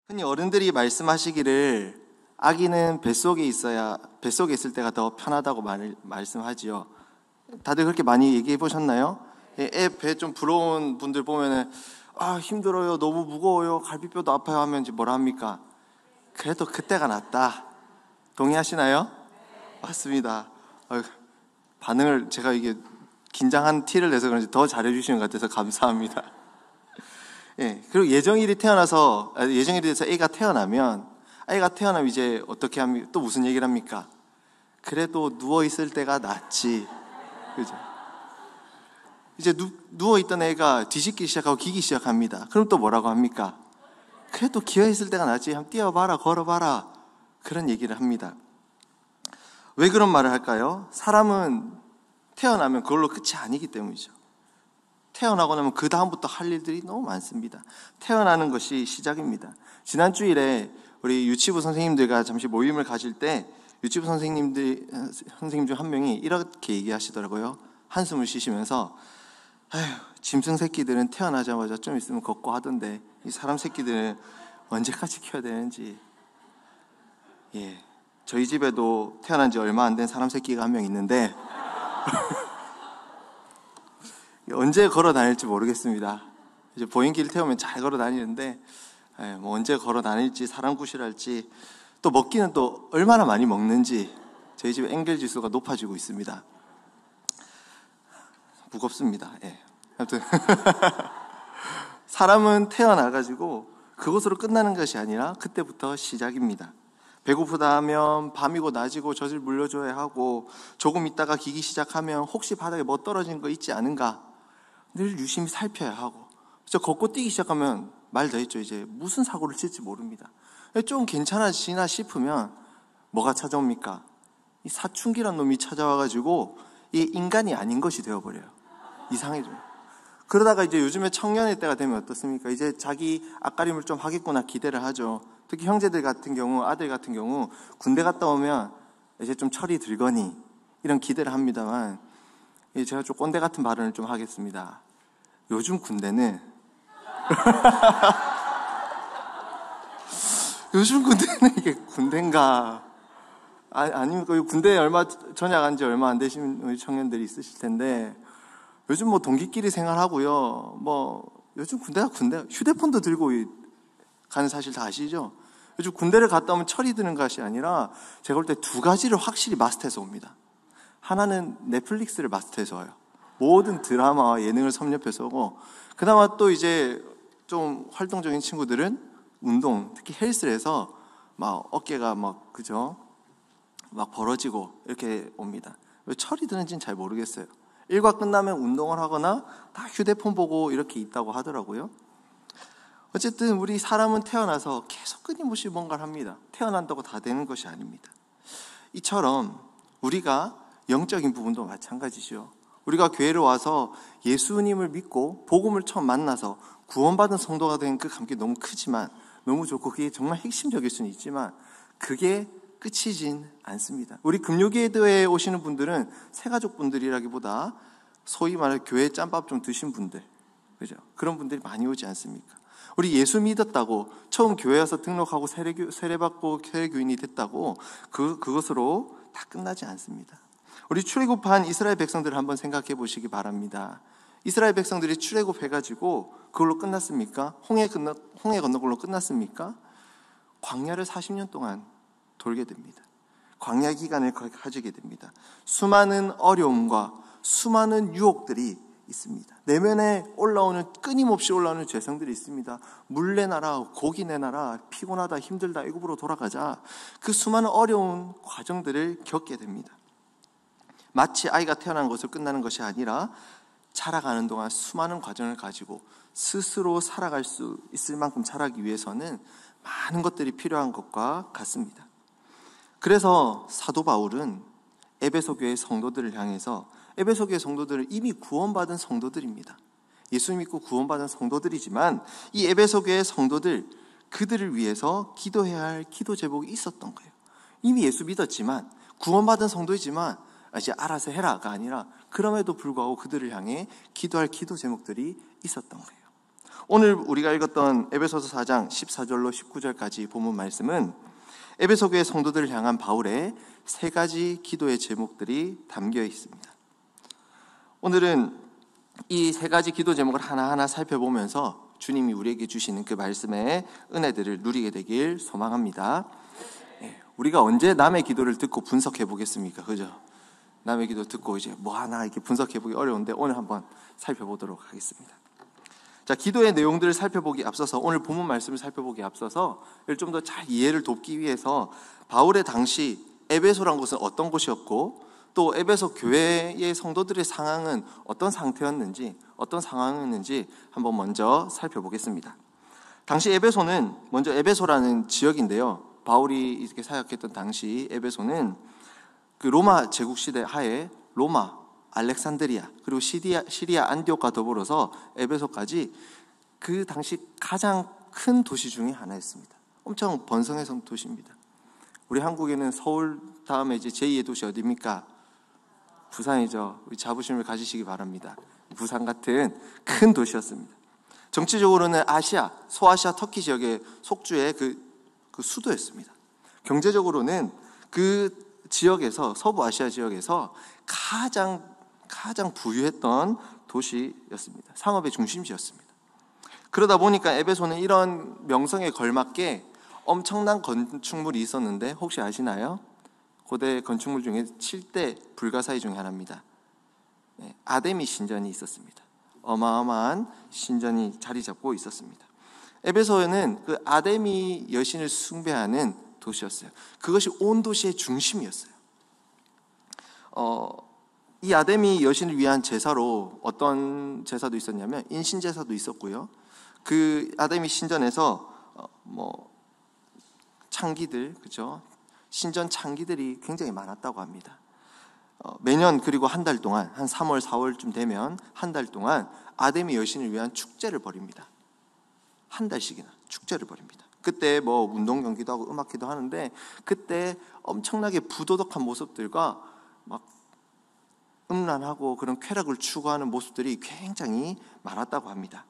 흔히 어른들이 말씀하시기를 아기는 뱃속에 있을 때가 더 편하다고 말씀하지요. 다들 그렇게 많이 얘기해 보셨나요? 애 배 좀 부러운 분들 보면은 힘들어요, 너무 무거워요, 갈비뼈도 아파요 하면 이제 뭐라 합니까? 그래도 그때가 낫다. 동의하시나요? 맞습니다. 반응을 제가 이게 긴장한 티를 내서 그런지 더 잘해주시는 것 같아서 감사합니다. 그리고 예정일이 돼서 애가 태어나면 이제 어떻게 합니까? 또 무슨 얘기를 합니까? 그래도 누워있을 때가 낫지. 그죠? 이제 누워있던 애가 뒤집기 시작하고 기기 시작합니다. 그럼 또 뭐라고 합니까? 그래도 기어있을 때가 낫지. 한번 뛰어봐라, 걸어봐라. 그런 얘기를 합니다. 왜 그런 말을 할까요? 사람은 태어나면 그걸로 끝이 아니기 때문이죠. 태어나고 나면 그 다음부터 할 일들이 너무 많습니다. 태어나는 것이 시작입니다. 지난 주일에 우리 유치부 선생님들과 잠시 모임을 가질 때 유치부 선생님 중 한 명이 이렇게 얘기하시더라고요. 한숨을 쉬시면서 짐승 새끼들은 태어나자마자 좀 있으면 걷고 하던데 이 사람 새끼들은 언제까지 키워야 되는지. 저희 집에도 태어난 지 얼마 안 된 사람 새끼가 한 명 있는데 언제 걸어 다닐지 모르겠습니다. 이제 보행기를 태우면 잘 걸어 다니는데 언제 걸어 다닐지, 사람 구실할지, 또 먹기는 또 얼마나 많이 먹는지 저희 집 엥겔 지수가 높아지고 있습니다. 무겁습니다. 아무튼 사람은 태어나가지고 그것으로 끝나는 것이 아니라 그때부터 시작입니다. 배고프다 하면 밤이고 낮이고 젖을 물려줘야 하고, 조금 있다가 기기 시작하면 혹시 바닥에 뭐 떨어진 거 있지 않은가 늘 유심히 살펴야 하고, 걷고 뛰기 시작하면 말 더 했죠. 이제 무슨 사고를 칠지 모릅니다. 좀 괜찮아지나 싶으면 뭐가 찾아옵니까? 이 사춘기란 놈이 찾아와가지고 이 인간이 아닌 것이 되어버려요. 이상해져요. 그러다가 이제 요즘에 청년의 때가 되면 어떻습니까? 이제 자기 앞가림을 좀 하겠구나 기대를 하죠. 특히 형제들 같은 경우, 아들 같은 경우 군대 갔다 오면 이제 좀 철이 들거니 이런 기대를 합니다만, 제가 좀 꼰대 같은 발언을 좀 하겠습니다. 요즘 군대는 요즘 군대는 이게 군대인가? 아닙니까? 군대에 전역한 지 얼마 안 되신 우리 청년들이 있으실 텐데, 요즘 동기끼리 생활하고요. 요즘 군대가 휴대폰도 들고 가는 사실 다 아시죠? 요즘 군대를 갔다 오면 철이 드는 것이 아니라 제가 볼 때 두 가지를 확실히 마스터해서 옵니다. 하나는 넷플릭스를 마스터해서 와요. 모든 드라마와 예능을 섭렵해서 오고, 그나마 또 이제 좀 활동적인 친구들은 운동, 특히 헬스를 해서 어깨가 그죠? 벌어지고 이렇게 옵니다. 왜 철이 드는지는 잘 모르겠어요. 일과 끝나면 운동을 하거나 다 휴대폰 보고 이렇게 있다고 하더라고요. 어쨌든 우리 사람은 태어나서 계속 끊임없이 뭔가를 합니다. 태어난다고 다 되는 것이 아닙니다. 이처럼 우리가 영적인 부분도 마찬가지죠. 우리가 교회를 와서 예수님을 믿고 복음을 처음 만나서 구원받은 성도가 된 그 감격이 너무 크지만, 너무 좋고 그게 정말 핵심적일 수는 있지만 그게 끝이진 않습니다. 우리 금요기도에 오시는 분들은 새가족 분들이라기보다 소위 말해 교회 짬밥 좀 드신 분들, 그죠? 그런 분들이 많이 오지 않습니까? 우리 예수 믿었다고 처음 교회 와서 등록하고 세례받고 세례교인이 됐다고 그것으로 다 끝나지 않습니다. 우리 출애굽한 이스라엘 백성들을 한번 생각해 보시기 바랍니다. 이스라엘 백성들이 출애굽해가지고 그걸로 끝났습니까? 홍해 건너 걸로 끝났습니까? 광야를 40년 동안 돌게 됩니다. 광야 기간을 가지게 됩니다. 수많은 어려움과 수많은 유혹들이 있습니다. 내면에 끊임없이 올라오는 죄성들이 있습니다. 물 내놔라, 고기 내놔라, 피곤하다, 힘들다, 애굽으로 돌아가자. 그 수많은 어려운 과정들을 겪게 됩니다. 마치 아이가 태어난 것으로 끝나는 것이 아니라 자라가는 동안 수많은 과정을 가지고 스스로 살아갈 수 있을 만큼 자라기 위해서는 많은 것들이 필요한 것과 같습니다. 그래서 사도 바울은 에베소 교회 성도들을 향해서, 에베소 교회 성도들은 이미 구원받은 성도들입니다. 예수 믿고 구원받은 성도들이지만 이 에베소 교회 성도들, 그들을 위해서 기도해야 할 기도 제목이 있었던 거예요. 이미 예수 믿었지만, 구원받은 성도이지만 이제 알아서 해라가 아니라 그럼에도 불구하고 그들을 향해 기도할 기도 제목들이 있었던 거예요. 오늘 우리가 읽었던 에베소서 4장 14절로 19절까지 본문 말씀은 에베소 교회 성도들을 향한 바울의 세 가지 기도의 제목들이 담겨 있습니다. 오늘은 이 세 가지 기도 제목을 하나하나 살펴보면서 주님이 우리에게 주시는 그 말씀의 은혜들을 누리게 되길 소망합니다. 우리가 언제 남의 기도를 듣고 분석해 보겠습니까? 그죠? 남의 기도 듣고 이제 뭐 하나 이렇게 분석해 보기 어려운데 오늘 한번 살펴보도록 하겠습니다. 자, 기도의 내용들을 살펴보기 앞서서, 오늘 본문 말씀을 살펴보기 앞서서 좀 더 잘 이해를 돕기 위해서 바울의 당시 에베소란 곳은 어떤 곳이었고, 또 에베소 교회의 성도들의 상황은 어떤 상태였는지, 어떤 상황이었는지 한번 먼저 살펴보겠습니다. 당시 에베소는, 먼저 에베소라는 지역인데요, 바울이 이렇게 사역했던 당시 에베소는 그 로마 제국 시대 하에 로마, 알렉산드리아, 그리고 시리아 안디옥과 더불어서 에베소까지 그 당시 가장 큰 도시 중에 하나였습니다. 엄청 번성해서 도시입니다. 우리 한국에는 서울 다음에 이제 제2의 도시 어디입니까? 부산이죠. 우리 자부심을 가지시기 바랍니다. 부산 같은 큰 도시였습니다. 정치적으로는 아시아, 소아시아 터키 지역의 속주의 그 수도였습니다. 경제적으로는 그 지역에서, 서부 아시아 지역에서 가장 부유했던 도시였습니다. 상업의 중심지였습니다. 그러다 보니까 에베소는 이런 명성에 걸맞게 엄청난 건축물이 있었는데, 혹시 아시나요? 고대 건축물 중에 7대 불가사의 중에 하나입니다. 아데미 신전이 있었습니다. 어마어마한 신전이 자리 잡고 있었습니다. 에베소에는 그 아데미 여신을 숭배하는 도시였어요. 그것이 온 도시의 중심이었어요. 이 아데미 여신을 위한 제사로 어떤 제사도 있었냐면 인신 제사도 있었고요. 그 아데미 신전에서 창기들, 그죠? 신전 창기들이 굉장히 많았다고 합니다. 매년, 그리고 한 달 동안, 한 3월, 4월쯤 되면 한 달 동안 아데미 여신을 위한 축제를 벌입니다. 한 달씩이나 축제를 벌입니다. 그때 운동 경기도 하고 음악회도 하는데, 그때 엄청나게 부도덕한 모습들과 막 음란하고 그런 쾌락을 추구하는 모습들이 굉장히 많았다고 합니다.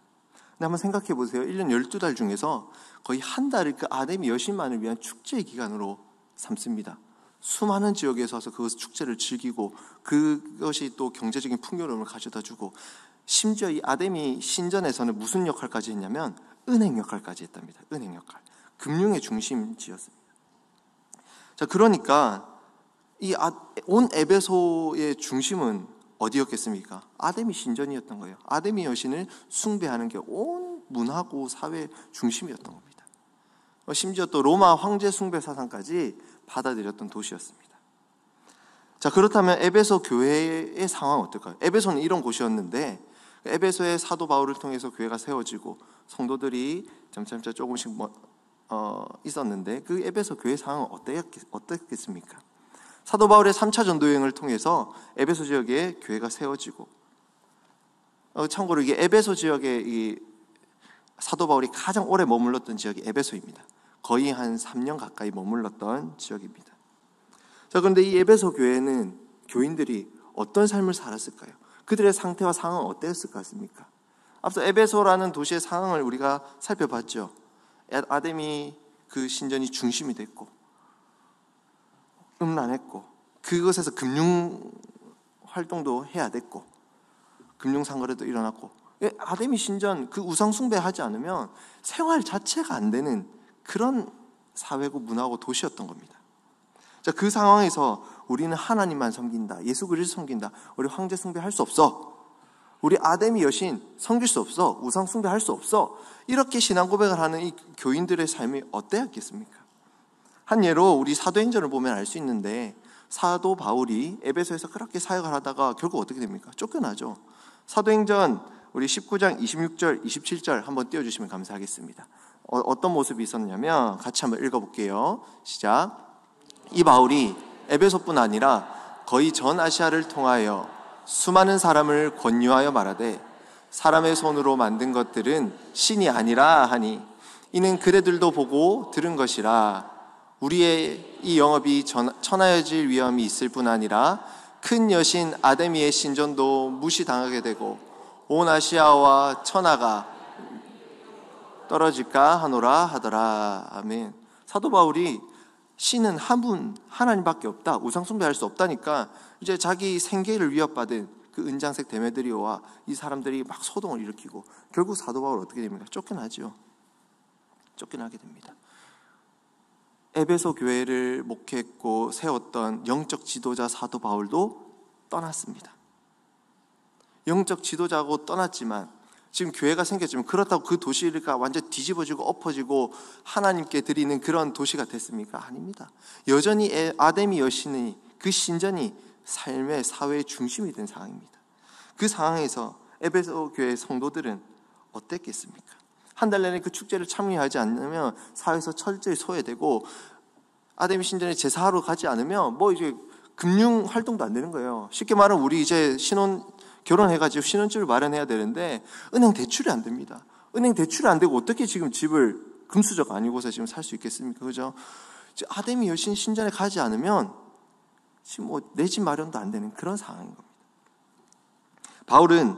근데 한번 생각해 보세요. 1년 12달 중에서 거의 한 달을 그 아데미 여신만을 위한 축제의 기간으로 삼습니다. 수많은 지역에서 와서 그 축제를 즐기고, 그것이 또 경제적인 풍요로움을 가져다 주고, 심지어 이 아데미 신전에서는 무슨 역할까지 했냐면 은행 역할까지 했답니다. 은행 역할. 금융의 중심지였습니다. 자, 그러니까 온 에베소의 중심은 어디였겠습니까? 아데미 신전이었던 거예요. 아데미 여신을 숭배하는 게 온 문화고 사회 중심이었던 겁니다. 심지어 또 로마 황제 숭배 사상까지 받아들였던 도시였습니다. 자, 그렇다면 에베소 교회의 상황은 어떨까요? 에베소는 이런 곳이었는데, 에베소의 사도 바울을 통해서 교회가 세워지고 성도들이 점차 조금씩 있었는데, 그 에베소 교회 상황은 어땠겠습니까? 사도 바울의 3차 전도 여행을 통해서 에베소 지역에 교회가 세워지고, 참고로 이게 에베소 지역에 이 사도 바울이 가장 오래 머물렀던 지역이 에베소입니다. 거의 한 3년 가까이 머물렀던 지역입니다. 자, 그런데 이 에베소 교회는 교인들이 어떤 삶을 살았을까요? 그들의 상태와 상황은 어땠을 것 같습니까? 앞서 에베소라는 도시의 상황을 우리가 살펴봤죠. 아데미 그 신전이 중심이 됐고, 음란했고, 그것에서 금융 활동도 해야 됐고, 금융 상거래도 일어났고, 아데미 신전 그 우상 숭배하지 않으면 생활 자체가 안 되는 그런 사회고 문화고 도시였던 겁니다. 자, 그 상황에서 우리는 하나님만 섬긴다, 예수 그리스도 섬긴다, 우리 황제 숭배할 수 없어, 우리 아데미 여신 섬길 수 없어, 우상 숭배할 수 없어, 이렇게 신앙 고백을 하는 이 교인들의 삶이 어때였겠습니까? 한 예로 우리 사도행전을 보면 알 수 있는데, 사도 바울이 에베소에서 그렇게 사역을 하다가 결국 어떻게 됩니까? 쫓겨나죠. 사도행전 우리 19장 26절, 27절 한번 띄워주시면 감사하겠습니다. 어떤 모습이 있었냐면 같이 한번 읽어볼게요. 시작. 이 바울이 에베소뿐 아니라 거의 전 아시아를 통하여 수많은 사람을 권유하여 말하되, 사람의 손으로 만든 것들은 신이 아니라 하니 이는 그대들도 보고 들은 것이라. 우리의 이 영업이 천하여질 위험이 있을 뿐 아니라 큰 여신 아데미의 신전도 무시당하게 되고 온 아시아와 천하가 떨어질까 하노라 하더라. 아멘. 사도 바울이 신은 한 분 하나님밖에 없다, 우상숭배할 수 없다니까 이제 자기 생계를 위협받은 그 은장색 데메드리오와 이 사람들이 막 소동을 일으키고 결국 사도 바울 어떻게 됩니까? 쫓겨나죠. 쫓겨나게 됩니다. 에베소 교회를 목회했고 세웠던 영적 지도자 사도 바울도 떠났습니다. 영적 지도자고 떠났지만 지금 교회가 생겼지만 그렇다고 그 도시가 완전 뒤집어지고 엎어지고 하나님께 드리는 그런 도시가 됐습니까? 아닙니다. 여전히 아데미 여신의 그 신전이 삶의 사회의 중심이 된 상황입니다. 그 상황에서 에베소 교회 성도들은 어땠겠습니까? 한 달 내내 그 축제를 참여하지 않으면 사회에서 철저히 소외되고 아데미 신전에 제사하러 가지 않으면 뭐 이제 금융 활동도 안 되는 거예요. 쉽게 말하면 우리 이제 결혼해가지고 신혼집을 마련해야 되는데 은행 대출이 안 됩니다. 은행 대출이 안 되고 어떻게 지금 집을 금수저 아니고서 지금 살 수 있겠습니까? 그죠? 아데미 여신 신전에 가지 않으면 지금 뭐 내 집 마련도 안 되는 그런 상황인 겁니다. 바울은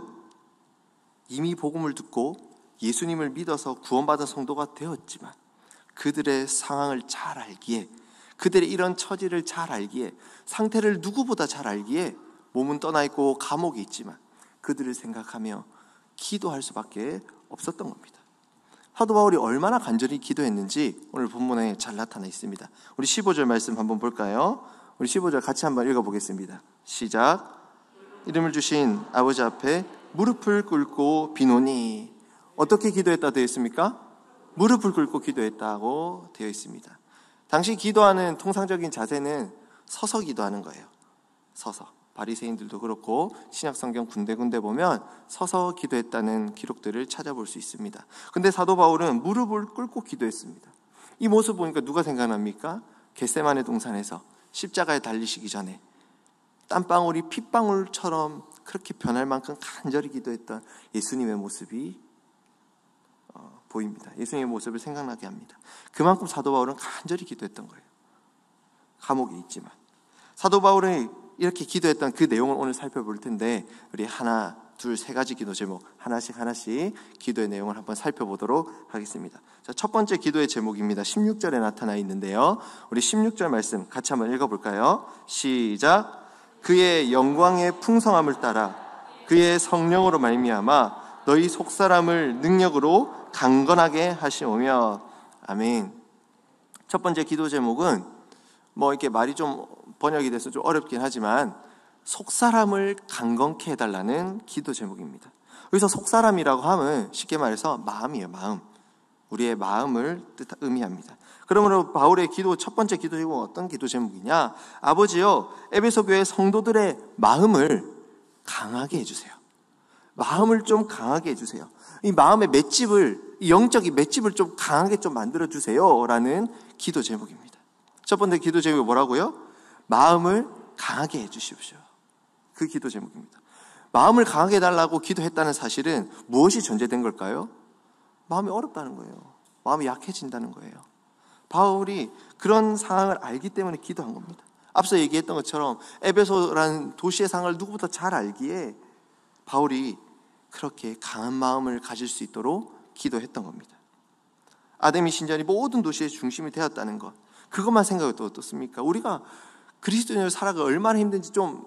이미 복음을 듣고 예수님을 믿어서 구원받은 성도가 되었지만 그들의 상황을 잘 알기에, 그들의 이런 처지를 잘 알기에, 상태를 누구보다 잘 알기에 몸은 떠나 있고 감옥에 있지만 그들을 생각하며 기도할 수밖에 없었던 겁니다. 사도 바울이 얼마나 간절히 기도했는지 오늘 본문에 잘 나타나 있습니다. 우리 15절 말씀 한번 볼까요? 우리 15절 같이 한번 읽어보겠습니다. 시작. 이름을 주신 아버지 앞에 무릎을 꿇고 비노니. 어떻게 기도했다 되어 있습니까? 무릎을 꿇고 기도했다고 되어 있습니다. 당시 기도하는 통상적인 자세는 서서 기도하는 거예요. 서서. 바리새인들도 그렇고 신약성경 군데군데 보면 서서 기도했다는 기록들을 찾아볼 수 있습니다. 근데 사도 바울은 무릎을 꿇고 기도했습니다. 이 모습 보니까 누가 생각납니까? 겟세마네 동산에서 십자가에 달리시기 전에 땀방울이 핏방울처럼 그렇게 변할 만큼 간절히 기도했던 예수님의 모습이 보입니다. 예수님의 모습을 생각나게 합니다. 그만큼 사도 바울은 간절히 기도했던 거예요. 감옥에 있지만. 사도 바울이 이렇게 기도했던 그 내용을 오늘 살펴볼 텐데 우리 하나, 둘, 세 가지 기도 제목 하나씩 기도의 내용을 한번 살펴보도록 하겠습니다. 자, 첫 번째 기도의 제목입니다. 16절에 나타나 있는데요. 우리 16절 말씀 같이 한번 읽어볼까요? 시작. 그의 영광의 풍성함을 따라 그의 성령으로 말미암아 너희 속사람을 능력으로 강건하게 하시오며. 아멘. 첫 번째 기도 제목은 뭐 이렇게 말이 좀 번역이 돼서 좀 어렵긴 하지만 속사람을 강건케 해달라는 기도 제목입니다. 여기서 속사람이라고 하면 쉽게 말해서 마음이에요. 마음. 우리의 마음을 의미합니다. 그러므로 바울의 기도, 첫 번째 기도 제목은 어떤 기도 제목이냐? 아버지요, 에베소 교회 성도들의 마음을 강하게 해주세요. 마음을 좀 강하게 해주세요. 이 마음의 맷집을, 이 영적인 맷집을 좀 강하게 좀 만들어주세요 라는 기도 제목입니다. 첫 번째 기도 제목이 뭐라고요? 마음을 강하게 해주십시오. 그 기도 제목입니다. 마음을 강하게 해달라고 기도했다는 사실은 무엇이 전제된 걸까요? 마음이 어렵다는 거예요. 마음이 약해진다는 거예요. 바울이 그런 상황을 알기 때문에 기도한 겁니다. 앞서 얘기했던 것처럼 에베소라는 도시의 상황을 누구보다 잘 알기에 바울이 그렇게 강한 마음을 가질 수 있도록 기도했던 겁니다. 아데미 신전이 모든 도시의 중심이 되었다는 것, 그것만 생각해도 어떻습니까? 우리가 그리스도인으로 살아가 얼마나 힘든지 좀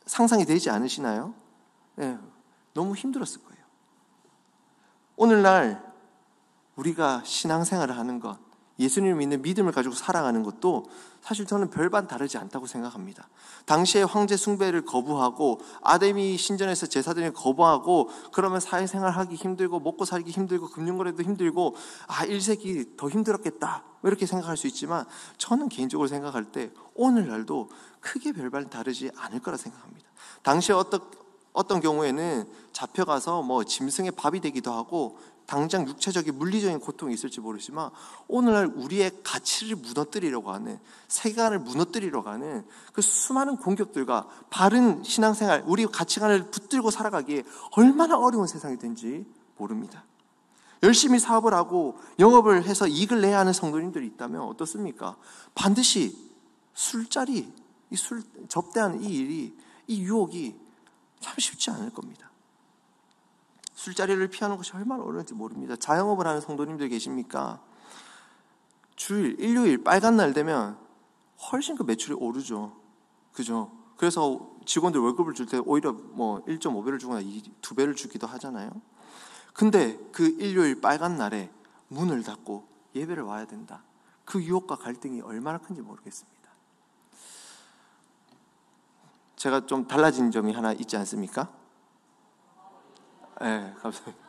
상상이 되지 않으시나요? 네, 너무 힘들었을 거예요. 오늘날 우리가 신앙생활을 하는 것, 예수님을 믿는 믿음을 가지고 살아가는 것도 사실 저는 별반 다르지 않다고 생각합니다. 당시에 황제 숭배를 거부하고 아데미 신전에서 제사드리는 거부하고 그러면 사회생활하기 힘들고 먹고 살기 힘들고 금융거래도 힘들고 1세기 더 힘들었겠다 이렇게 생각할 수 있지만 저는 개인적으로 생각할 때 오늘날도 크게 별반 다르지 않을 거라 생각합니다. 당시에 어떤 경우에는 잡혀가서 뭐 짐승의 밥이 되기도 하고 당장 육체적인 물리적인 고통이 있을지 모르지만 오늘날 우리의 가치를 무너뜨리려고 하는, 세계관을 무너뜨리려고 하는 그 수많은 공격들과 바른 신앙생활, 우리 가치관을 붙들고 살아가기에 얼마나 어려운 세상이 된지 모릅니다. 열심히 사업을 하고 영업을 해서 이익을 내야 하는 성도님들이 있다면 어떻습니까? 반드시 술자리, 이 술 접대하는 이 일이, 이 유혹이 참 쉽지 않을 겁니다. 술자리를 피하는 것이 얼마나 어려운지 모릅니다. 자영업을 하는 성도님들 계십니까? 주일, 일요일, 빨간 날 되면 훨씬 그 매출이 오르죠. 그죠? 그래서 직원들 월급을 줄 때 오히려 뭐 1.5배를 주거나 2배를 주기도 하잖아요. 근데 그 일요일 빨간 날에 문을 닫고 예배를 와야 된다. 그 유혹과 갈등이 얼마나 큰지 모르겠습니다. 제가 좀 달라진 점이 하나 있지 않습니까? 네, 감사합니다.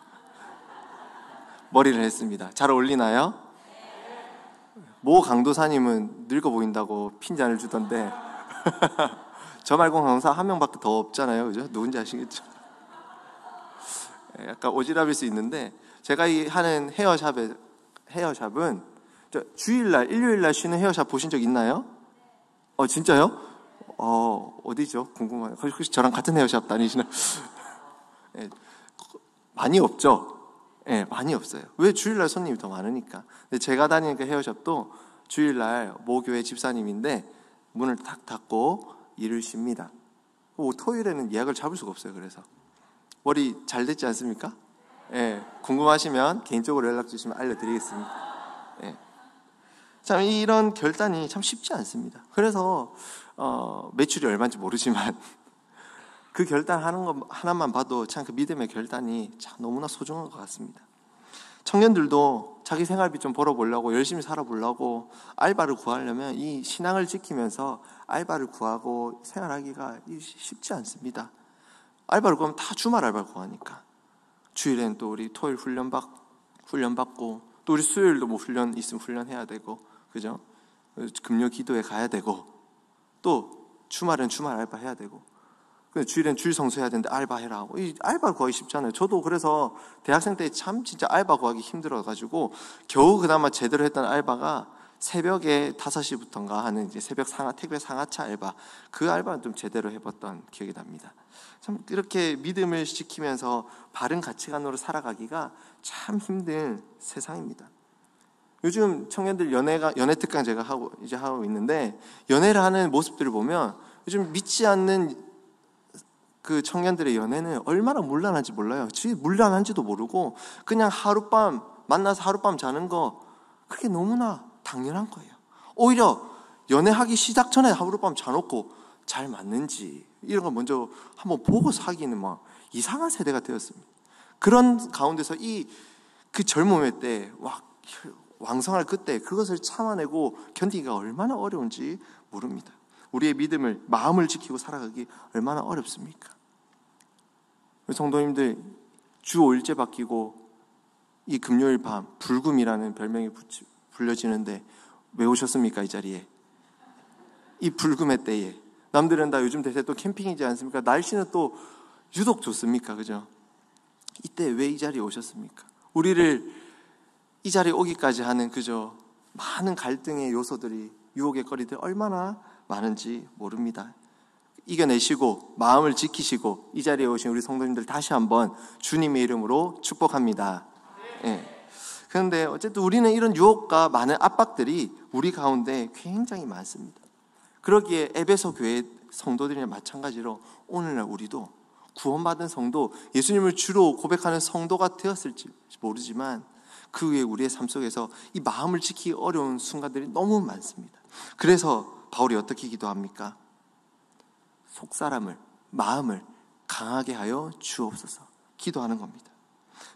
머리를 했습니다. 잘 어울리나요? 모 강도사님은 늙어 보인다고 핀잔을 주던데 저 말고 강도사 한 명밖에 더 없잖아요. 그죠? 누군지 아시겠죠? 약간 오지랖일 수 있는데 제가 이 하는 헤어샵은 주일날, 일요일날 쉬는 헤어샵 보신 적 있나요? 진짜요? 어디죠? 궁금해요. 혹시 저랑 같은 헤어샵 다니시나요? 네, 많이 없죠? 네, 많이 없어요. 왜? 주일날 손님이 더 많으니까. 근데 제가 다니는 그 헤어샵도 주일날 모교회 집사님인데 문을 탁 닫고 일을 쉽니다. 토요일에는 예약을 잡을 수가 없어요. 그래서 머리 잘 됐지 않습니까? 네, 궁금하시면 개인적으로 연락 주시면 알려드리겠습니다. 네. 참 이런 결단이 참 쉽지 않습니다. 그래서 매출이 얼마인지 모르지만 그 결단하는 것 하나만 봐도 참 그 믿음의 결단이 참 너무나 소중한 것 같습니다. 청년들도 자기 생활비 좀 벌어보려고 열심히 살아보려고 알바를 구하려면 이 신앙을 지키면서 알바를 구하고 생활하기가 쉽지 않습니다. 알바를 구하면 다 주말 알바를 구하니까 주일엔 또 우리 토요일 훈련 받고 또 우리 수요일도 뭐 훈련 있으면 훈련해야 되고 그죠? 금요 기도에 가야 되고 또 주말엔 주말 알바 해야 되고 주일엔 주일 성수해야 되는데 알바해라 하고 이 알바 구하기 쉽잖아요. 저도 그래서 대학생 때 참 진짜 알바 구하기 힘들어가지고 겨우 그나마 제대로 했던 알바가 새벽에 5시부터인가 하는 이제 새벽 택배 상하차 알바, 그 알바는 좀 제대로 해봤던 기억이 납니다. 참 이렇게 믿음을 지키면서 바른 가치관으로 살아가기가 참 힘든 세상입니다. 요즘 청년들 연애 특강 제가 하고 있는데 연애를 하는 모습들을 보면 요즘 믿지 않는 그 청년들의 연애는 얼마나 문란한지 몰라요. 문란한지도 모르고 그냥 하룻밤 만나서 하룻밤 자는 거 그게 너무나 당연한 거예요. 오히려 연애하기 시작 전에 하룻밤 자놓고 잘 맞는지 이런 걸 먼저 한번 보고 사귀는 막 이상한 세대가 되었습니다. 그런 가운데서 그 젊음의 때 왕성할 그때 그것을 참아내고 견디기가 얼마나 어려운지 모릅니다. 우리의 마음을 지키고 살아가기 얼마나 어렵습니까? 성도님들 주 5일째 바뀌고 이 금요일 밤 불금이라는 별명이 불려지는데 왜 오셨습니까? 이 자리에 이 불금의 때에 남들은 다 요즘 대세 또 캠핑이지 않습니까? 날씨는 또 유독 좋습니까? 그죠? 이때 왜 이 자리에 오셨습니까? 우리를 이 자리에 오기까지 하는 그저 많은 갈등의 요소들이 유혹의 거리들 얼마나 많은지 모릅니다. 이겨내시고 마음을 지키시고 이 자리에 오신 우리 성도님들 다시 한번 주님의 이름으로 축복합니다. 예. 그런데 어쨌든 우리는 이런 유혹과 많은 압박들이 우리 가운데 굉장히 많습니다. 그러기에 에베소 교회 성도들이나 마찬가지로 오늘날 우리도 구원받은 성도, 예수님을 주로 고백하는 성도가 되었을지 모르지만 그 후에 우리의 삶 속에서 이 마음을 지키기 어려운 순간들이 너무 많습니다. 그래서 바울이 어떻게 기도합니까? 속사람을, 마음을 강하게 하여 주옵소서 기도하는 겁니다.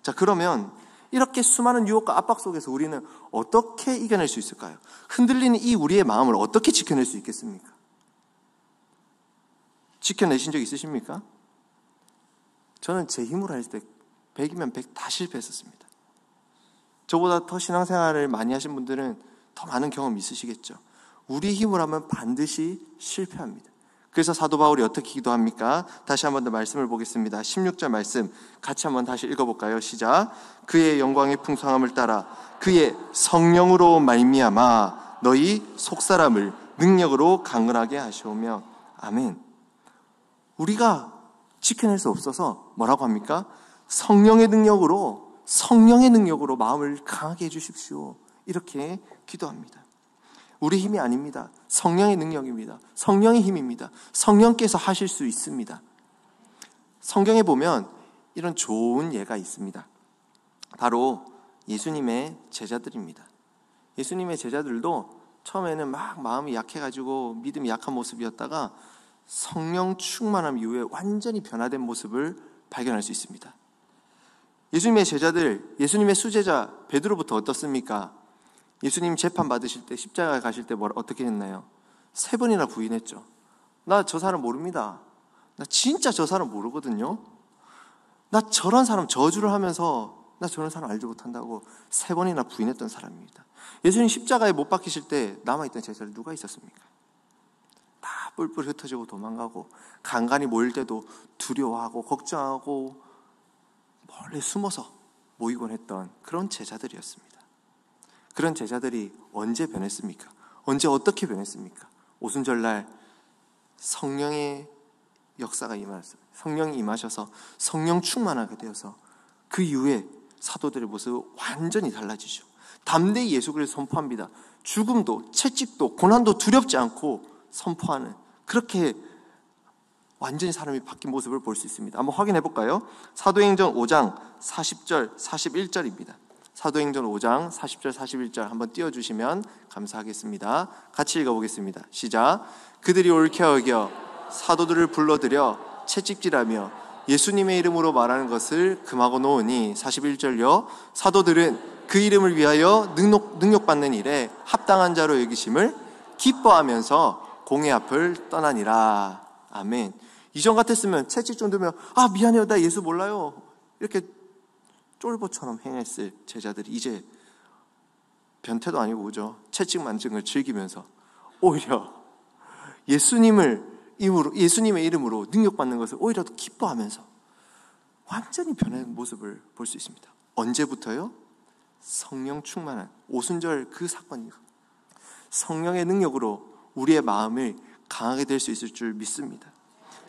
자, 그러면 이렇게 수많은 유혹과 압박 속에서 우리는 어떻게 이겨낼 수 있을까요? 흔들리는 이 우리의 마음을 어떻게 지켜낼 수 있겠습니까? 지켜내신 적 있으십니까? 저는 제 힘으로 할 때 100이면 100 다 실패했었습니다. 저보다 더 신앙생활을 많이 하신 분들은 더 많은 경험이 있으시겠죠. 우리 힘으로 하면 반드시 실패합니다. 그래서 사도 바울이 어떻게 기도합니까? 다시 한번 더 말씀을 보겠습니다. 16절 말씀 같이 한번 다시 읽어볼까요? 시작. 그의 영광의 풍성함을 따라 그의 성령으로 말미암아 너희 속사람을 능력으로 강건하게 하시오며. 아멘. 우리가 지켜낼 수 없어서 뭐라고 합니까? 성령의 능력으로 마음을 강하게 해주십시오. 이렇게 기도합니다. 우리 힘이 아닙니다. 성령의 능력입니다. 성령의 힘입니다. 성령께서 하실 수 있습니다. 성경에 보면 이런 좋은 예가 있습니다. 바로 예수님의 제자들입니다. 예수님의 제자들도 처음에는 막 마음이 약해가지고 믿음이 약한 모습이었다가 성령 충만함 이후에 완전히 변화된 모습을 발견할 수 있습니다. 예수님의 제자들, 예수님의 수제자 베드로부터 어떻습니까? 예수님 재판 받으실 때, 십자가에 가실 때 어떻게 했나요? 3번이나 부인했죠. 나 저 사람 모릅니다. 나 진짜 저 사람 모르거든요. 나 저런 사람 저주를 하면서 나 저런 사람 알지 못한다고 3번이나 부인했던 사람입니다. 예수님 십자가에 못 박히실 때 남아있던 제자들 누가 있었습니까? 다 뿔뿔이 흩어지고 도망가고 간간히 모일 때도 두려워하고 걱정하고 멀리 숨어서 모이곤 했던 그런 제자들이었습니다. 그런 제자들이 언제 변했습니까? 언제 어떻게 변했습니까? 오순절날 성령의 역사가 임하셨어요. 성령이 임하셔서 성령 충만하게 되어서 그 이후에 사도들의 모습은 완전히 달라지죠. 담대히 예수 그리스도를 선포합니다. 죽음도 채찍도 고난도 두렵지 않고 선포하는, 그렇게 완전히 사람이 바뀐 모습을 볼 수 있습니다. 한번 확인해 볼까요? 사도행전 5장 40절 41절입니다. 사도행전 5장 40절 41절 한번 띄워주시면 감사하겠습니다. 같이 읽어보겠습니다. 시작. 그들이 옳게 여겨 사도들을 불러들여 채찍질하며 예수님의 이름으로 말하는 것을 금하고 놓으니, 41절요. 사도들은 그 이름을 위하여 능력받는 일에 합당한 자로 여기심을 기뻐하면서 공회 앞을 떠나니라. 아멘. 이전 같았으면 채찍 좀 들면 미안해요, 나 예수 몰라요, 이렇게 쫄보처럼 행했을 제자들이 이제 변태도 아니고 그죠? 채찍 만진 걸 즐기면서 오히려 예수님의 이름으로 능력받는 것을 오히려 더 기뻐하면서 완전히 변한 모습을 볼 수 있습니다. 언제부터요? 성령 충만한 오순절 그 사건이요. 성령의 능력으로 우리의 마음을 강하게 될 수 있을 줄 믿습니다.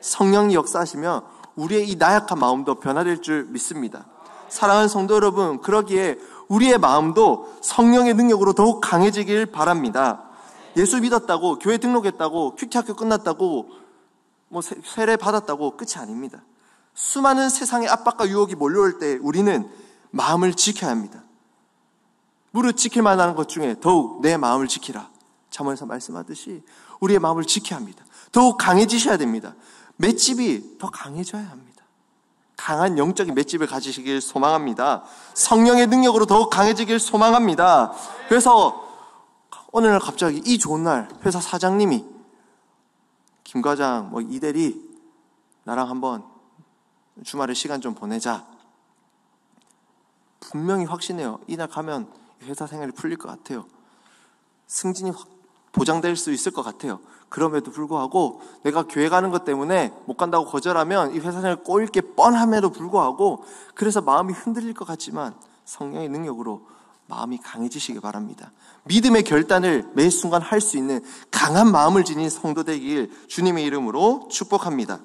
성령이 역사하시면 우리의 이 나약한 마음도 변화될 줄 믿습니다. 사랑하는 성도 여러분, 그러기에 우리의 마음도 성령의 능력으로 더욱 강해지길 바랍니다. 예수 믿었다고, 교회 등록했다고, 큐티학교 끝났다고, 세례 받았다고 끝이 아닙니다. 수많은 세상의 압박과 유혹이 몰려올 때 우리는 마음을 지켜야 합니다. 무릇 지킬 만한 것 중에 더욱 내 마음을 지키라. 잠언에서 말씀하듯이 우리의 마음을 지켜야 합니다. 더욱 강해지셔야 됩니다. 맷집이 더 강해져야 합니다. 강한 영적인 맷집을 가지시길 소망합니다. 성령의 능력으로 더욱 강해지길 소망합니다. 그래서 어느 날 갑자기 이 좋은 날 회사 사장님이 김 과장, 이대리 나랑 한번 주말에 시간 좀 보내자. 분명히 확신해요. 이날 가면 회사 생활이 풀릴 것 같아요. 승진이 보장될 수 있을 것 같아요. 그럼에도 불구하고 내가 교회 가는 것 때문에 못 간다고 거절하면 이 회사 생활 꼬일 게 뻔함에도 불구하고, 그래서 마음이 흔들릴 것 같지만 성령의 능력으로 마음이 강해지시기 바랍니다. 믿음의 결단을 매 순간 할 수 있는 강한 마음을 지닌 성도 되길 주님의 이름으로 축복합니다.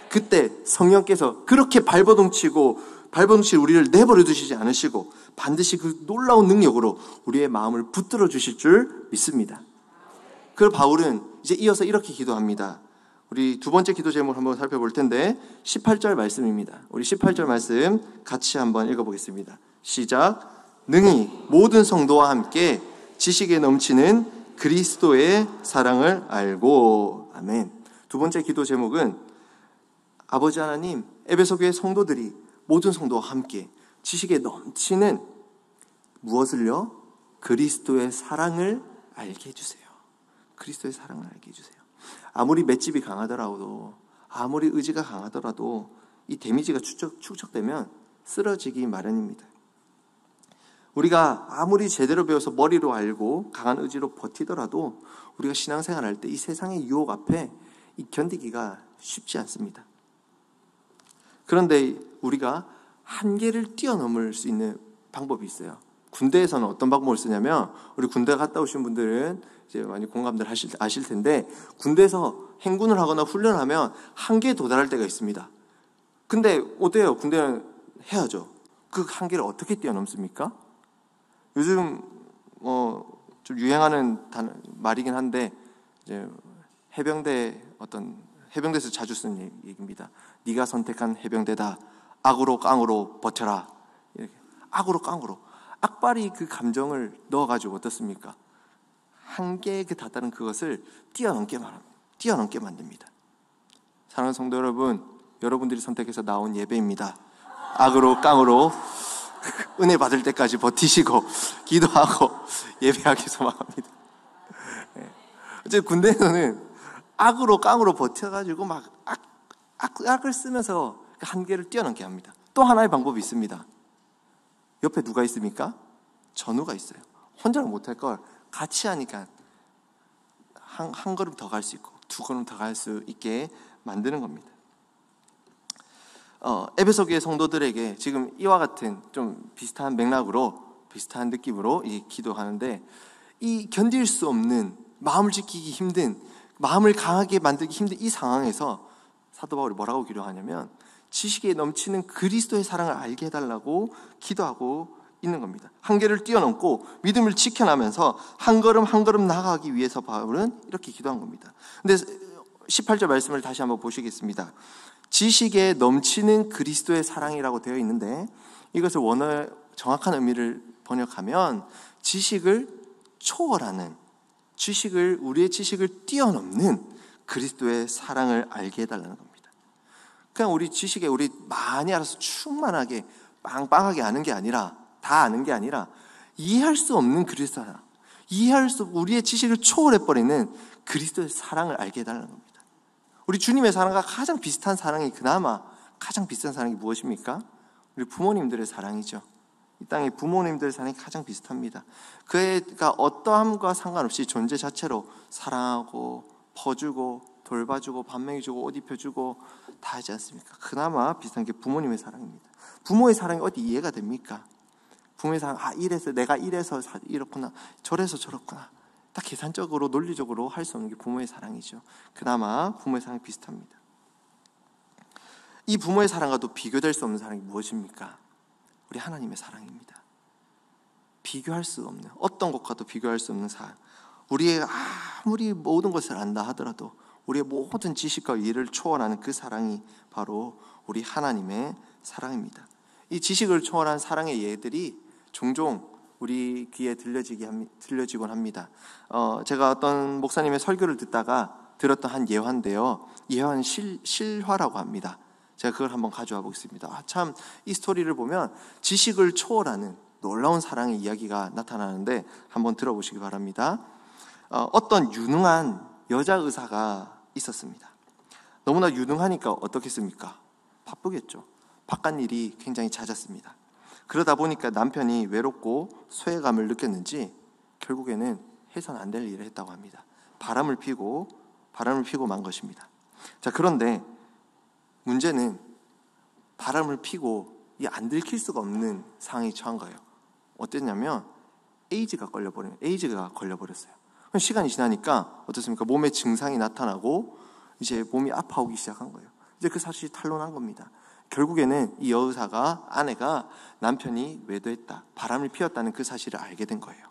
그때 성령께서 그렇게 발버둥칠 우리를 내버려 두시지 않으시고 반드시 그 놀라운 능력으로 우리의 마음을 붙들어 주실 줄 믿습니다. 그 바울은 이제 이어서 이렇게 기도합니다. 우리 두 번째 기도 제목을 한번 살펴볼 텐데 18절 말씀입니다. 우리 18절 말씀 같이 한번 읽어보겠습니다. 시작. 능히 모든 성도와 함께 지식에 넘치는 그리스도의 사랑을 알고. 아멘. 두 번째 기도 제목은 아버지 하나님, 에베소 교회 성도들이 모든 성도와 함께 지식에 넘치는 무엇을요? 그리스도의 사랑을 알게 해주세요. 그리스도의 사랑을 알게 해주세요. 아무리 맷집이 강하더라도, 아무리 의지가 강하더라도 이 데미지가 축적되면 쓰러지기 마련입니다. 우리가 아무리 제대로 배워서 머리로 알고 강한 의지로 버티더라도 우리가 신앙생활 할 때 이 세상의 유혹 앞에 견디기가 쉽지 않습니다. 그런데 우리가 한계를 뛰어넘을 수 있는 방법이 있어요. 군대에서는 어떤 방법을 쓰냐면, 우리 군대 갔다 오신 분들은 이제 많이 공감들 아실 텐데, 군대에서 행군을 하거나 훈련하면 한계에 도달할 때가 있습니다. 근데 어때요? 군대는 해야죠. 그 한계를 어떻게 뛰어넘습니까? 요즘 좀 유행하는 말이긴 한데, 이제 해병대에서 자주 쓰는 얘기입니다. 네가 선택한 해병대다. 악으로 깡으로 버텨라. 이렇게. 악으로 깡으로. 악발이 그 감정을 넣어가지고 어떻습니까? 한계에 그 다다른 그것을 뛰어넘게 만듭니다. 사랑하는 성도 여러분, 여러분들이 선택해서 나온 예배입니다. 악으로 깡으로 은혜 받을 때까지 버티시고 기도하고 예배하기 소망합니다. 어제 군대에서는 악으로 깡으로 버텨가지고 막 악을 쓰면서 그 한계를 뛰어넘게 합니다. 또 하나의 방법이 있습니다. 옆에 누가 있습니까? 전우가 있어요. 혼자는 못할 걸 같이 하니까 한 걸음 더 갈 수 있고 두 걸음 더 갈 수 있게 만드는 겁니다. 에베소 교회 성도들에게 지금 이와 같은 좀 비슷한 맥락으로 비슷한 느낌으로 기도하는데, 이 견딜 수 없는, 마음을 지키기 힘든, 마음을 강하게 만들기 힘든 이 상황에서 사도 바울이 뭐라고 기도하냐면 지식에 넘치는 그리스도의 사랑을 알게 해달라고 기도하고 있는 겁니다. 한계를 뛰어넘고 믿음을 지켜나면서 한 걸음 한 걸음 나아가기 위해서 바울은 이렇게 기도한 겁니다. 근데 18절 말씀을 다시 한번 보시겠습니다. 지식에 넘치는 그리스도의 사랑이라고 되어 있는데, 이것을 정확한 의미를 번역하면 지식을 초월하는, 우리의 지식을 뛰어넘는 그리스도의 사랑을 알게 해달라는 겁니다. 그냥 우리 지식에 우리 많이 알아서 충만하게 빵빵하게 아는 게 아니라, 다 아는 게 아니라 이해할 수 없는 그리스도의 사랑, 우리의 지식을 초월해버리는 그리스도의 사랑을 알게 해달라는 겁니다. 우리 주님의 사랑과 가장 비슷한 사랑이, 그나마 가장 비슷한 사랑이 무엇입니까? 우리 부모님들의 사랑이죠. 이 땅의 부모님들의 사랑이 가장 비슷합니다. 그가 어떠함과 상관없이 존재 자체로 사랑하고 퍼주고 돌봐주고 밥 먹여주고 옷 입혀주고 다 하지 않습니까? 그나마 비슷한 게 부모님의 사랑입니다. 부모의 사랑이 어디 이해가 됩니까? 부모의 사랑, 내가 이래서 이렇구나, 저래서 저렇구나, 딱 계산적으로 논리적으로 할 수 없는 게 부모의 사랑이죠. 그나마 부모의 사랑이 비슷합니다. 이 부모의 사랑과도 비교될 수 없는 사랑이 무엇입니까? 우리 하나님의 사랑입니다. 비교할 수 없는, 어떤 것과도 비교할 수 없는 사랑. 우리의 아무리 모든 것을 안다 하더라도 우리의 모든 지식과 이해를 초월하는 그 사랑이 바로 우리 하나님의 사랑입니다. 이 지식을 초월한 사랑의 예들이 종종 우리 귀에 들려지곤 합니다. 제가 어떤 목사님의 설교를 듣다가 들었던 한 예화인데요. 예화는 실화라고 합니다. 제가 그걸 한번 가져와 보겠습니다. 참 이 스토리를 보면 지식을 초월하는 놀라운 사랑의 이야기가 나타나는데 한번 들어보시기 바랍니다. 어떤 유능한 여자 의사가 있었습니다. 너무나 유능하니까 어떻겠습니까? 바쁘겠죠. 바깥 일이 굉장히 잦았습니다. 그러다 보니까 남편이 외롭고 소외감을 느꼈는지 결국에는 해서는 안 될 일을 했다고 합니다. 바람을 피고 만 것입니다. 자, 그런데 문제는 바람을 피고 안 들킬 수가 없는 상황이 처한 거예요. 어땠냐면 에이즈가 걸려버렸어요. 시간이 지나니까 어떻습니까? 몸에 증상이 나타나고 이제 몸이 아파오기 시작한 거예요. 이제 그 사실이 탄로난 겁니다. 결국에는 이 여의사가, 아내가 남편이 외도했다, 바람을 피웠다는 그 사실을 알게 된 거예요.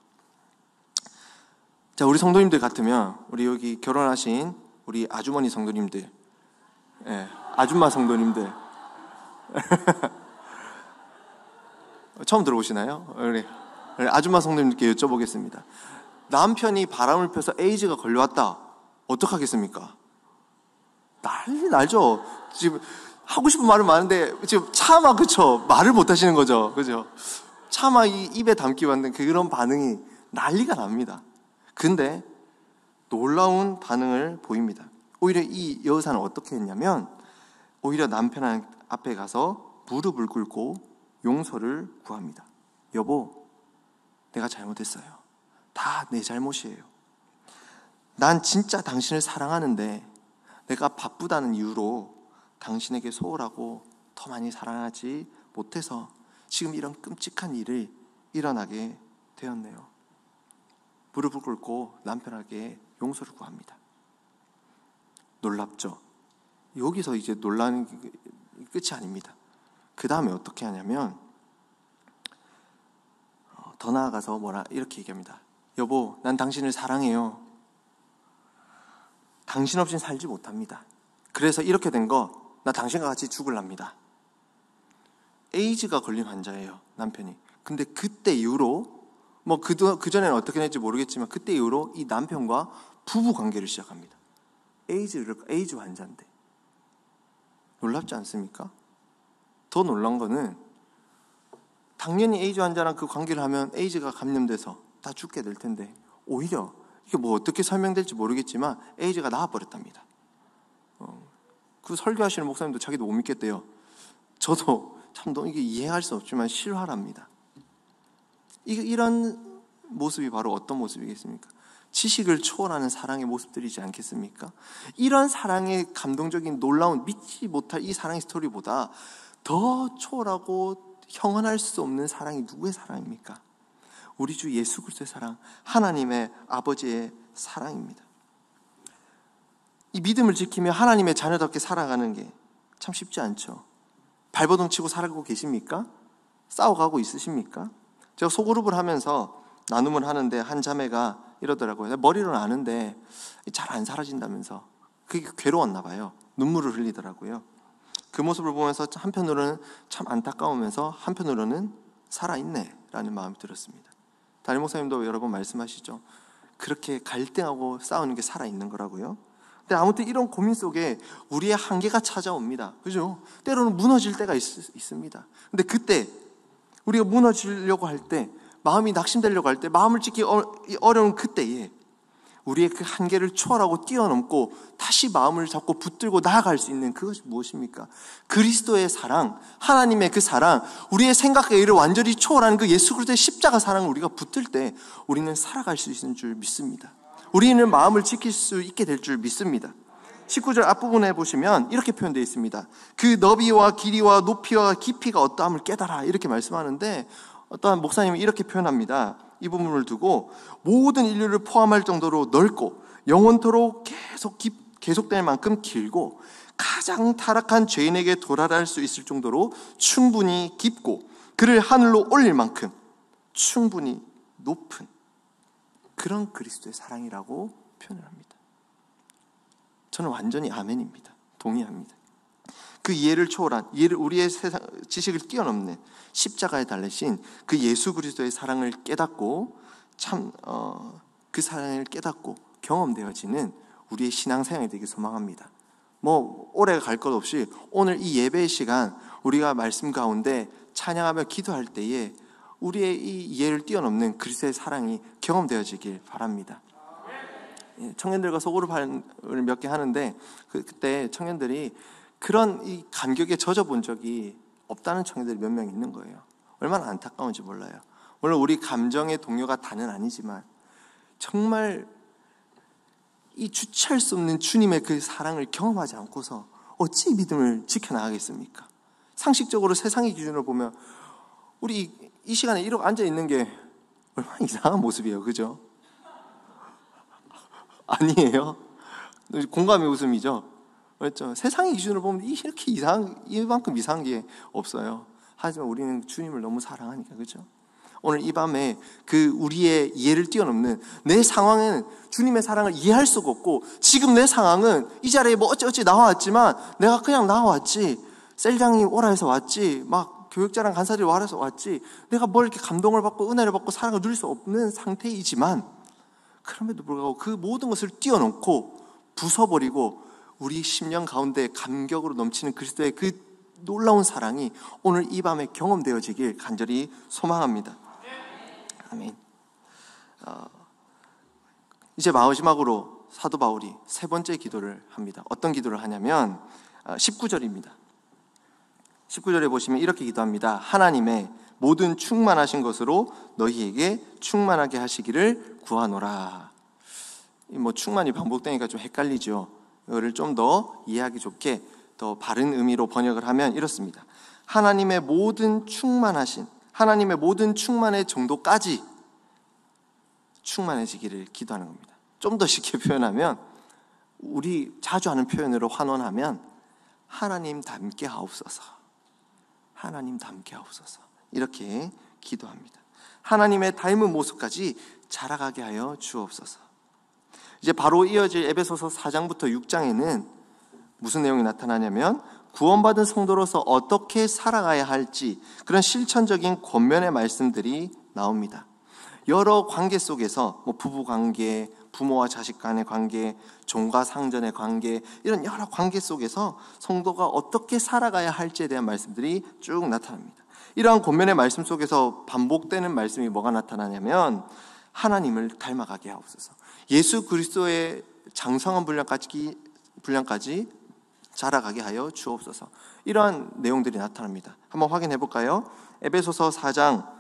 자, 우리 성도님들 같으면, 우리 여기 결혼하신 우리 아주머니 성도님들, 아줌마 성도님들 처음 들어보시나요? 우리 아줌마 성도님들께 여쭤보겠습니다. 남편이 바람을 펴서 에이즈가 걸려왔다, 어떡하겠습니까? 난리 날죠. 지금 하고 싶은 말은 많은데 지금 차마, 그쵸? 말을 못 하시는 거죠. 그죠? 차마 입에 담기 만든 그런 반응이 난리가 납니다. 근데 놀라운 반응을 보입니다. 오히려 이 여사는 어떻게 했냐면, 오히려 남편 앞에 가서 무릎을 꿇고 용서를 구합니다. 여보, 내가 잘못했어요. 다 내 잘못이에요. 난 진짜 당신을 사랑하는데 내가 바쁘다는 이유로 당신에게 소홀하고 더 많이 사랑하지 못해서 지금 이런 끔찍한 일이 일어나게 되었네요. 무릎을 꿇고 남편에게 용서를 구합니다. 놀랍죠? 여기서 이제 논란이 끝이 아닙니다. 그 다음에 어떻게 하냐면 더 나아가서 이렇게 얘기합니다. 여보, 난 당신을 사랑해요. 당신 없이는 살지 못합니다. 그래서 이렇게 된 거, 나 당신과 같이 죽을랍니다. 에이즈가 걸린 환자예요, 남편이. 근데 그때 이후로 그전에는 어떻게 됐는지 모르겠지만 그때 이후로 이 남편과 부부 관계를 시작합니다. 에이즈 환자인데. 놀랍지 않습니까? 더 놀란 거는 당연히 에이즈 환자랑 그 관계를 하면 에이즈가 감염돼서 다 죽게 될 텐데 오히려 이게 어떻게 설명될지 모르겠지만 에이즈가 나아버렸답니다. 그 설교하시는 목사님도 자기도 못 믿겠대요. 저도 참 이게 이해할 수 없지만 실화랍니다. 이런 모습이 바로 어떤 모습이겠습니까? 지식을 초월하는 사랑의 모습들이지 않겠습니까? 이런 사랑의 감동적인 놀라운 믿지 못할 이 사랑의 스토리보다 더 초월하고 형언할 수 없는 사랑이 누구의 사랑입니까? 우리 주 예수 그리스도의 사랑, 하나님의 아버지의 사랑입니다. 이 믿음을 지키며 하나님의 자녀답게 살아가는 게 참 쉽지 않죠. 발버둥 치고 살아가고 계십니까? 싸워가고 있으십니까? 제가 소그룹을 하면서 나눔을 하는데 한 자매가 이러더라고요. 머리로는 아는데 잘 안 사라진다면서. 그게 괴로웠나 봐요. 눈물을 흘리더라고요. 그 모습을 보면서 한편으로는 참 안타까우면서 한편으로는 살아있네 라는 마음이 들었습니다. 담임 목사님도 여러 번 말씀하시죠. 그렇게 갈등하고 싸우는 게 살아있는 거라고요. 근데 아무튼 이런 고민 속에 우리의 한계가 찾아옵니다. 그죠? 때로는 무너질 때가 있습니다. 근데 그때 우리가 무너지려고 할 때, 마음이 낙심되려고 할 때, 마음을 지키기 어려운 그때에 우리의 그 한계를 초월하고 뛰어넘고 다시 마음을 잡고 붙들고 나아갈 수 있는 그것이 무엇입니까? 그리스도의 사랑, 하나님의 그 사랑, 우리의 생각과 의를 완전히 초월하는 그 예수 그리스도의 십자가 사랑을 우리가 붙들 때 우리는 살아갈 수 있는 줄 믿습니다. 우리는 마음을 지킬 수 있게 될 줄 믿습니다. 19절 앞부분에 보시면 이렇게 표현되어 있습니다. 그 너비와 길이와 높이와 깊이가 어떠함을 깨달아 이렇게 말씀하는데 어떠한 목사님이 이렇게 표현합니다. 이 부분을 두고 모든 인류를 포함할 정도로 넓고 영원토록 계속될 만큼 길고 가장 타락한 죄인에게 도달할 수 있을 정도로 충분히 깊고 그를 하늘로 올릴 만큼 충분히 높은 그런 그리스도의 사랑이라고 표현을 합니다. 저는 완전히 아멘입니다. 동의합니다. 그 이해를 초월한, 우리의 세상 지식을 뛰어넘는 십자가에 달리신 그 예수 그리스도의 사랑을 깨닫고 그 사랑을 깨닫고 경험되어지는 우리의 신앙생활이 되길 소망합니다. 오래 갈 것 없이 오늘 이 예배의 시간 우리가 말씀 가운데 찬양하며 기도할 때에 우리의 이 이해를 뛰어넘는 그리스도의 사랑이 경험되어지길 바랍니다. 청년들과 소그룹을 몇 개 하는데 그때 청년들이 그런 이 감격에 젖어본 적이 없다는 청년들이 몇 명 있는 거예요. 얼마나 안타까운지 몰라요. 물론 우리 감정의 동요가 다는 아니지만 정말 이 주체할 수 없는 주님의 그 사랑을 경험하지 않고서 어찌 믿음을 지켜나가겠습니까? 상식적으로 세상의 기준으로 보면 우리 이 시간에 이러고 앉아있는 게 얼마나 이상한 모습이에요. 그죠? 아니에요? 공감의 웃음이죠? 그렇죠? 세상의 기준으로 보면 이렇게 이만큼 이상한 게 없어요. 하지만 우리는 주님을 너무 사랑하니까, 그렇죠? 오늘 이 밤에 그 우리의 이해를 뛰어넘는 내 상황은 주님의 사랑을 이해할 수가 없고 지금 내 상황은 이 자리에 어찌 나와왔지만 내가 그냥 나와왔지 셀장이 오라 해서 왔지 막 교육자랑 간사들이 와라 해서 왔지 내가 뭘 이렇게 감동을 받고 은혜를 받고 사랑을 누릴 수 없는 상태이지만 그럼에도 불구하고 그 모든 것을 뛰어넘고 부숴버리고 우리 심령 가운데 감격으로 넘치는 그리스도의 그 놀라운 사랑이 오늘 이 밤에 경험되어지길 간절히 소망합니다. 아멘. 이제 마지막으로 사도 바울이 세 번째 기도를 합니다. 어떤 기도를 하냐면 19절입니다. 19절에 보시면 이렇게 기도합니다. 하나님의 모든 충만하신 것으로 너희에게 충만하게 하시기를 구하노라. 충만이 반복되니까 좀 헷갈리죠. 이거를 좀 더 이해하기 좋게 더 바른 의미로 번역을 하면 이렇습니다. 하나님의 모든 충만하신 하나님의 모든 충만의 정도까지 충만해지기를 기도하는 겁니다. 좀 더 쉽게 표현하면 우리 자주 하는 표현으로 환원하면 하나님 닮게 하옵소서. 하나님 닮게 하옵소서. 이렇게 기도합니다. 하나님의 닮은 모습까지 자라가게 하여 주옵소서. 이제 바로 이어질 에베소서 4장부터 6장에는 무슨 내용이 나타나냐면 구원받은 성도로서 어떻게 살아가야 할지 그런 실천적인 권면의 말씀들이 나옵니다. 여러 관계 속에서 부부 관계, 부모와 자식 간의 관계, 종과 상전의 관계, 이런 여러 관계 속에서 성도가 어떻게 살아가야 할지에 대한 말씀들이 쭉 나타납니다. 이러한 권면의 말씀 속에서 반복되는 말씀이 뭐가 나타나냐면 하나님을 닮아가게 하옵소서, 예수 그리스도의 장성한 분량까지 자라가게 하여 주옵소서, 이러한 내용들이 나타납니다. 한번 확인해 볼까요? 에베소서 4장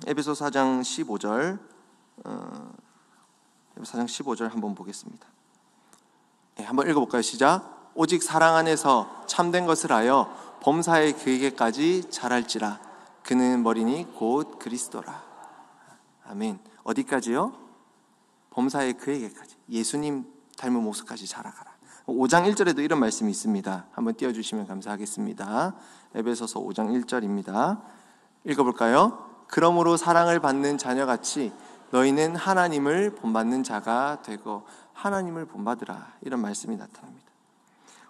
15절 15절 한번 보겠습니다. 한번 읽어볼까요? 시작. 오직 사랑 안에서 참된 것을 하여 범사의 그에게까지 자랄지라. 그는 머리니 곧 그리스도라. 아멘. 어디까지요? 범사의 그에게까지, 예수님 닮은 모습까지 자라가라. 5장 1절에도 이런 말씀이 있습니다. 한번 띄워주시면 감사하겠습니다. 에베소서 5장 1절입니다. 읽어볼까요? 그러므로 사랑을 받는 자녀같이 너희는 하나님을 본받는 자가 되고 하나님을 본받으라, 이런 말씀이 나타납니다.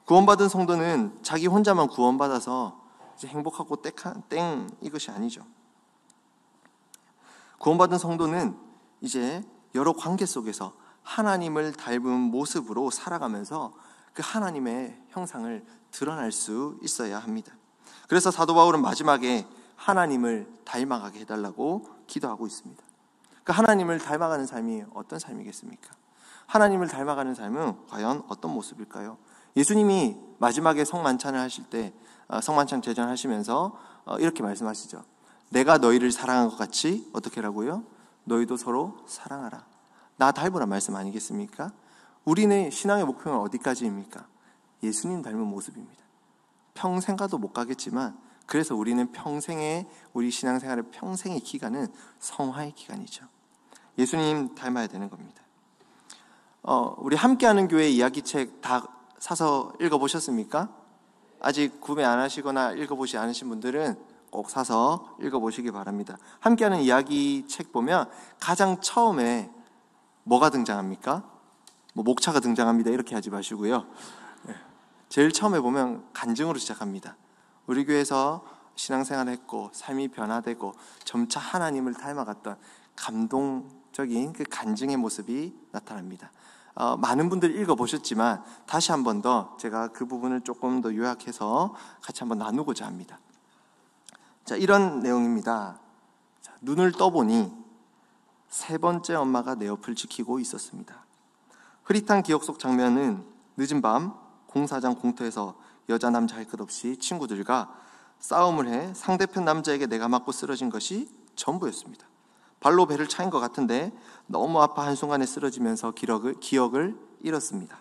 구원받은 성도는 자기 혼자만 구원받아서 이제 행복하고 땡 이것이 아니죠. 구원받은 성도는 이제 여러 관계 속에서 하나님을 닮은 모습으로 살아가면서 그 하나님의 형상을 드러날 수 있어야 합니다. 그래서 사도 바울은 마지막에 하나님을 닮아가게 해달라고 기도하고 있습니다. 그 하나님을 닮아가는 삶이 어떤 삶이겠습니까? 하나님을 닮아가는 삶은 과연 어떤 모습일까요? 예수님이 마지막에 성만찬을 하실 때, 성만찬 제전하시면서 이렇게 말씀하시죠. 내가 너희를 사랑한 것 같이 어떻게 하라고요? 너희도 서로 사랑하라. 나 닮으란 말씀 아니겠습니까? 우리는 신앙의 목표는 어디까지입니까? 예수님 닮은 모습입니다. 평생 가도 못 가겠지만, 그래서 우리는 평생의, 우리 신앙생활의 평생의 기간은 성화의 기간이죠. 예수님 닮아야 되는 겁니다. 우리 함께하는 교회 이야기책 다 사서 읽어보셨습니까? 아직 구매 안 하시거나 읽어보지 않으신 분들은 꼭 사서 읽어보시기 바랍니다. 함께하는 이야기책 보면 가장 처음에 뭐가 등장합니까? 목차가 등장합니다, 이렇게 하지 마시고요. 제일 처음에 보면 간증으로 시작합니다. 우리 교회에서 신앙생활을 했고 삶이 변화되고 점차 하나님을 닮아갔던 감동적인 그 간증의 모습이 나타납니다. 많은 분들이 읽어보셨지만 다시 한 번 더 제가 그 부분을 조금 더 요약해서 같이 한번 나누고자 합니다. 자, 이런 내용입니다. 자, 눈을 떠보니 세 번째 엄마가 내 옆을 지키고 있었습니다. 흐릿한 기억 속 장면은 늦은 밤 공사장 공터에서 여자 남자 할 것 없이 친구들과 싸움을 해 상대편 남자에게 내가 맞고 쓰러진 것이 전부였습니다. 발로 배를 차인 것 같은데 너무 아파 한순간에 쓰러지면서 기억을 잃었습니다.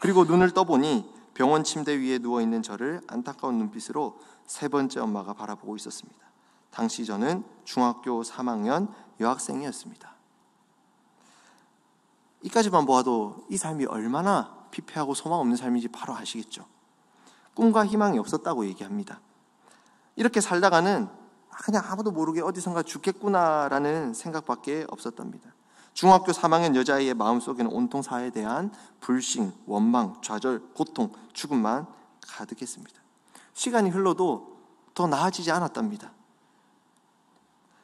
그리고 눈을 떠보니 병원 침대 위에 누워있는 저를 안타까운 눈빛으로 세 번째 엄마가 바라보고 있었습니다. 당시 저는 중학교 3학년 여학생이었습니다. 이까지만 보아도 이 삶이 얼마나 피폐하고 소망 없는 삶인지 바로 아시겠죠? 꿈과 희망이 없었다고 얘기합니다. 이렇게 살다가는 그냥 아무도 모르게 어디선가 죽겠구나라는 생각밖에 없었답니다. 중학교 3학년 여자아이의 마음속에는 온통 사회에 대한 불신, 원망, 좌절, 고통, 죽음만 가득했습니다. 시간이 흘러도 더 나아지지 않았답니다.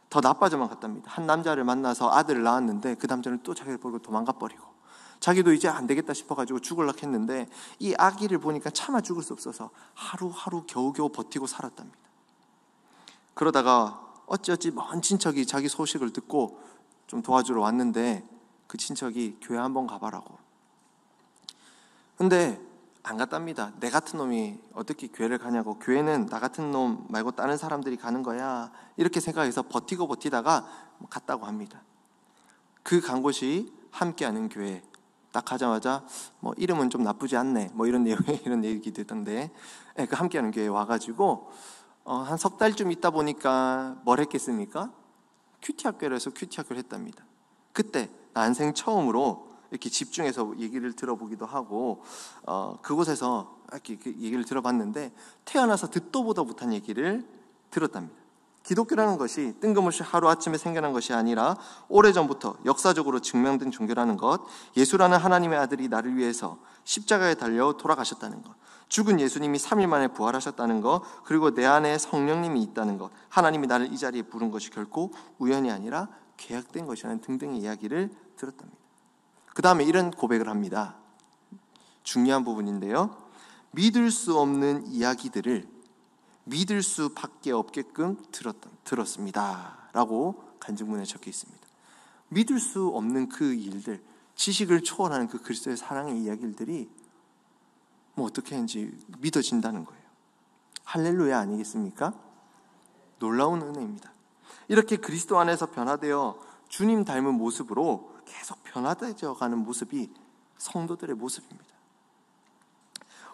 더 나빠져만 갔답니다. 한 남자를 만나서 아들을 낳았는데 그 남자는 또 자기를 버리고 도망가 버리고, 자기도 이제 안 되겠다 싶어가지고 죽으려고 했는데 이 아기를 보니까 차마 죽을 수 없어서 하루하루 겨우겨우 버티고 살았답니다. 그러다가 어찌어찌 먼 친척이 자기 소식을 듣고 좀 도와주러 왔는데 그 친척이 교회 한번 가봐라고. 근데 안 갔답니다. 내 같은 놈이 어떻게 교회를 가냐고, 교회는 나 같은 놈 말고 다른 사람들이 가는 거야, 이렇게 생각해서 버티다가 갔다고 합니다. 그 간 곳이 함께하는 교회. 딱 가자마자 이름은 좀 나쁘지 않네, 이런 내용의 이런 얘기 듣던데, 그 함께하는 교회에 와가지고 한 석 달쯤 있다 보니까 뭘 했겠습니까? 큐티 학교를 해서 큐티 학교를 했답니다. 그때 난생 처음으로 이렇게 집중해서 얘기를 들어보기도 하고, 그곳에서 이렇게 얘기를 들어봤는데 태어나서 듣도 보도 못한 얘기를 들었답니다. 기독교라는 것이 뜬금없이 하루아침에 생겨난 것이 아니라 오래전부터 역사적으로 증명된 종교라는 것, 예수라는 하나님의 아들이 나를 위해서 십자가에 달려 돌아가셨다는 것, 죽은 예수님이 3일 만에 부활하셨다는 것, 그리고 내 안에 성령님이 있다는 것, 하나님이 나를 이 자리에 부른 것이 결코 우연이 아니라 계약된 것이라는 등등의 이야기를 들었답니다. 그 다음에 이런 고백을 합니다. 중요한 부분인데요. 믿을 수 없는 이야기들을 믿을 수밖에 없게끔 들었습니다 라고 간증문에 적혀 있습니다. 믿을 수 없는 그 일들, 지식을 초월하는 그 그리스도의 사랑의 이야기들이 어떻게 하는지 믿어진다는 거예요. 할렐루야 아니겠습니까? 놀라운 은혜입니다. 이렇게 그리스도 안에서 변화되어 주님 닮은 모습으로 계속 변화되어 가는 모습이 성도들의 모습입니다.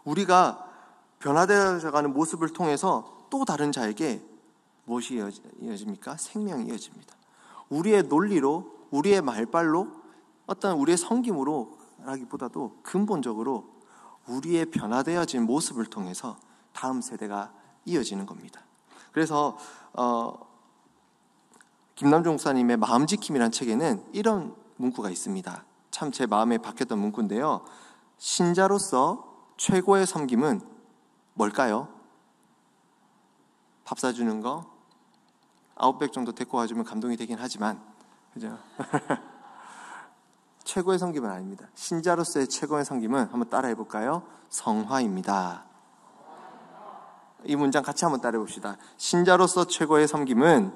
우리가 변화되어 가는 모습을 통해서 또 다른 자에게 무엇이 이어집니까? 생명이 이어집니다. 우리의 논리로, 우리의 말발로, 어떤 우리의 섬김으로 라기보다도 근본적으로 우리의 변화되어진 모습을 통해서 다음 세대가 이어지는 겁니다. 그래서 김남종 목사님의 마음지킴이라는 책에는 이런 문구가 있습니다. 참 제 마음에 박혔던 문구인데요. 신자로서 최고의 섬김은 뭘까요? 밥 사주는 거? 아웃백 정도 데리고 와주면 감동이 되긴 하지만, 그죠? 최고의 섬김은 아닙니다. 신자로서의 최고의 섬김은 한번 따라해 볼까요? 성화입니다. 이 문장 같이 한번 따라해 봅시다. 신자로서 최고의 섬김은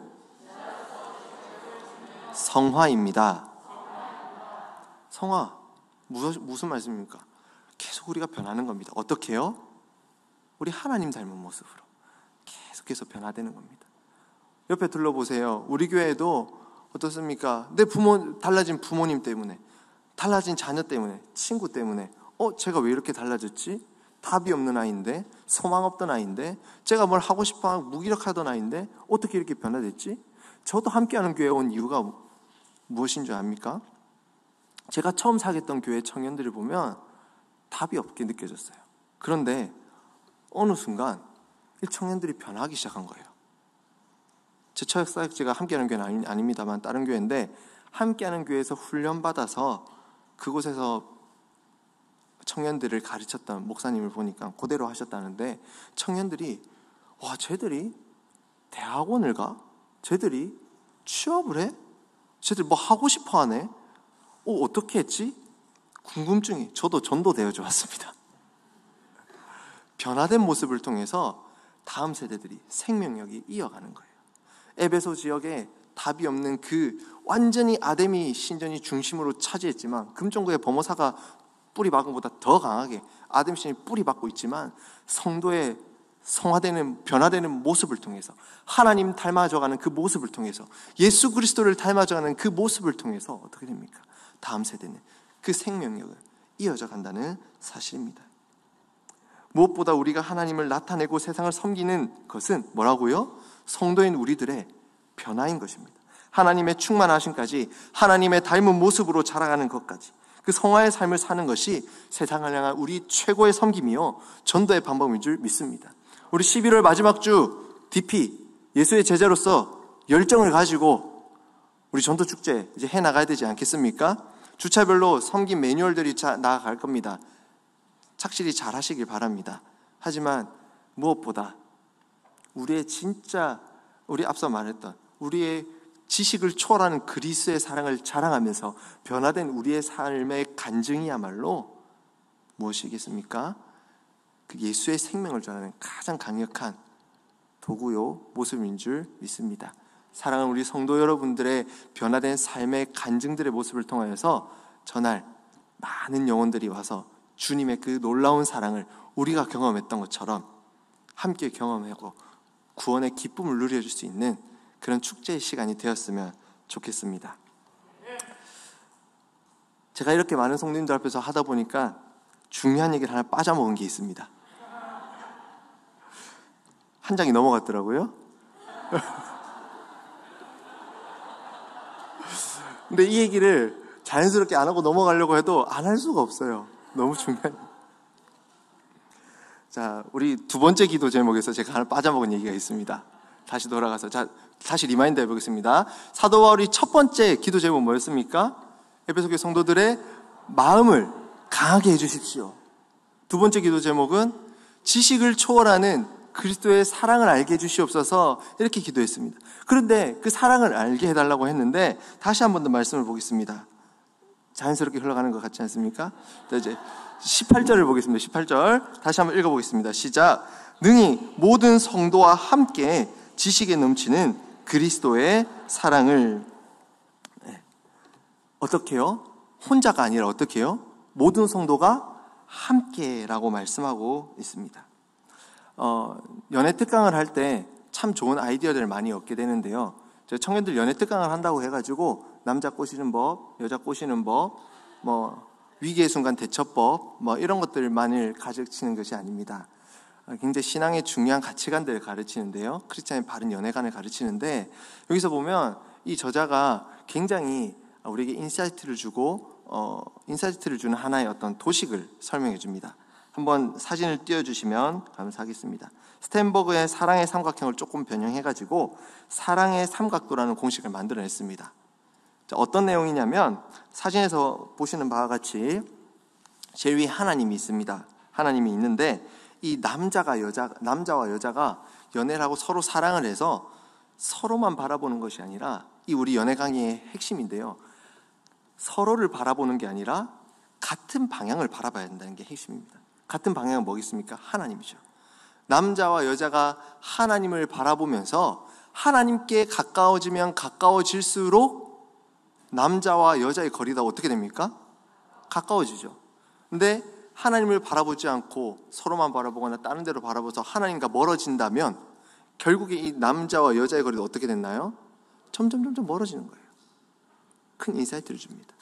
성화입니다. 성화, 무슨 말씀입니까? 계속 우리가 변하는 겁니다. 어떻게 해요? 우리 하나님 닮은 모습으로 계속해서 변화되는 겁니다. 옆에 둘러보세요. 우리 교회도 어떻습니까? 달라진 부모님 때문에, 달라진 자녀 때문에, 친구 때문에 제가 왜 이렇게 달라졌지? 답이 없는 아이인데, 소망 없던 아이인데, 제가 뭘 하고 싶어 무기력하던 아이인데 어떻게 이렇게 변화됐지? 저도 함께하는 교회에 온 이유가 무엇인 줄 압니까? 제가 처음 사귀었던 교회 청년들을 보면 답이 없게 느껴졌어요. 그런데 어느 순간 이 청년들이 변하기 시작한 거예요. 제 처역 사역지가 함께하는 교회는 아닙니다만 다른 교회인데, 함께하는 교회에서 훈련받아서 그곳에서 청년들을 가르쳤던 목사님을 보니까 그대로 하셨다는데, 청년들이 쟤들이 대학원을 가? 쟤들이 취업을 해? 쟤들 뭐 하고 싶어 하네? 어떻게 했지? 궁금증이, 저도 전도되어져 왔습니다. 변화된 모습을 통해서 다음 세대들이 생명력이 이어가는 거예요. 에베소 지역에 답이 없는 그 완전히 아데미 신전이 중심으로 차지했지만, 금정구의 범호사가 뿌리 박은 것보다 더 강하게 아데미 신전이 뿌리 박고 있지만, 성도의 성화되는, 변화되는 모습을 통해서, 하나님 닮아져가는 그 모습을 통해서, 예수 그리스도를 닮아져가는 그 모습을 통해서 어떻게 됩니까? 다음 세대는 그 생명력을 이어져 간다는 사실입니다. 무엇보다 우리가 하나님을 나타내고 세상을 섬기는 것은 뭐라고요? 성도인 우리들의 변화인 것입니다. 하나님의 충만하심까지, 하나님의 닮은 모습으로 자라가는 것까지, 그 성화의 삶을 사는 것이 세상을 향한 우리 최고의 섬김이요 전도의 방법인 줄 믿습니다. 우리 11월 마지막 주 DP, 예수의 제자로서 열정을 가지고 우리 전도축제 이제 해나가야 되지 않겠습니까? 주차별로 섬김 매뉴얼들이 나아갈 겁니다. 착실히 잘 하시길 바랍니다. 하지만 무엇보다 우리의 진짜, 우리 앞서 말했던 우리의 지식을 초월하는 그리스도의 사랑을 자랑하면서 변화된 우리의 삶의 간증이야말로 무엇이겠습니까? 그 예수의 생명을 전하는 가장 강력한 도구요 모습인 줄 믿습니다. 사랑하는 우리 성도 여러분들의 변화된 삶의 간증들의 모습을 통하여서 전할 많은 영혼들이 와서 주님의 그 놀라운 사랑을 우리가 경험했던 것처럼 함께 경험하고 구원의 기쁨을 누려줄 수 있는 그런 축제의 시간이 되었으면 좋겠습니다. 제가 이렇게 많은 성도님들 앞에서 하다 보니까 중요한 얘기를 하나 빠져먹은 게 있습니다. 한 장이 넘어갔더라고요. 근데 이 얘기를 자연스럽게 안 하고 넘어가려고 해도 안 할 수가 없어요. 너무 중요한. 자, 우리 두 번째 기도 제목에서 제가 하나 빠져먹은 얘기가 있습니다. 다시 돌아가서 다시 리마인드 해보겠습니다. 사도 바울이 첫 번째 기도 제목 뭐였습니까? 에베소 교회 성도들의 마음을 강하게 해주십시오. 두 번째 기도 제목은 지식을 초월하는 그리스도의 사랑을 알게 해주시옵소서 이렇게 기도했습니다. 그런데 그 사랑을 알게 해달라고 했는데 다시 한 번 더 말씀을 보겠습니다. 자연스럽게 흘러가는 것 같지 않습니까? 이제 18절을 보겠습니다. 18절 다시 한번 읽어보겠습니다. 시작. 능히 모든 성도와 함께 지식에 넘치는 그리스도의 사랑을 어떻게요? 혼자가 아니라 어떻게요? 모든 성도가 함께라고 말씀하고 있습니다. 연애 특강을 할 때 참 좋은 아이디어들을 많이 얻게 되는데요. 저 청년들 연애 특강을 한다고 해가지고 남자 꼬시는 법, 여자 꼬시는 법, 위기의 순간 대처법, 이런 것들만을 가르치는 것이 아닙니다. 굉장히 신앙의 중요한 가치관들을 가르치는데요. 크리스찬의 바른 연애관을 가르치는데 여기서 보면 이 저자가 굉장히 우리에게 인사이트를 주는 하나의 어떤 도식을 설명해 줍니다. 한번 사진을 띄워주시면 감사하겠습니다. 스탠버그의 사랑의 삼각형을 조금 변형해가지고 사랑의 삼각도라는 공식을 만들어냈습니다. 자, 어떤 내용이냐면 사진에서 보시는 바와 같이 제일 위에 하나님이 있습니다. 하나님이 있는데 이 남자와 여자가 연애를 하고 서로 사랑을 해서 서로만 바라보는 것이 아니라 이 우리 연애 강의의 핵심인데요. 서로를 바라보는 게 아니라 같은 방향을 바라봐야 된다는 게 핵심입니다. 같은 방향은 뭐겠습니까? 하나님이죠. 남자와 여자가 하나님을 바라보면서 하나님께 가까워지면 가까워질수록 남자와 여자의 거리가 어떻게 됩니까? 가까워지죠. 근데 하나님을 바라보지 않고 서로만 바라보거나 다른 데로 바라보서 하나님과 멀어진다면 결국에 이 남자와 여자의 거리가 어떻게 됐나요? 점점 멀어지는 거예요. 큰 인사이트를 줍니다.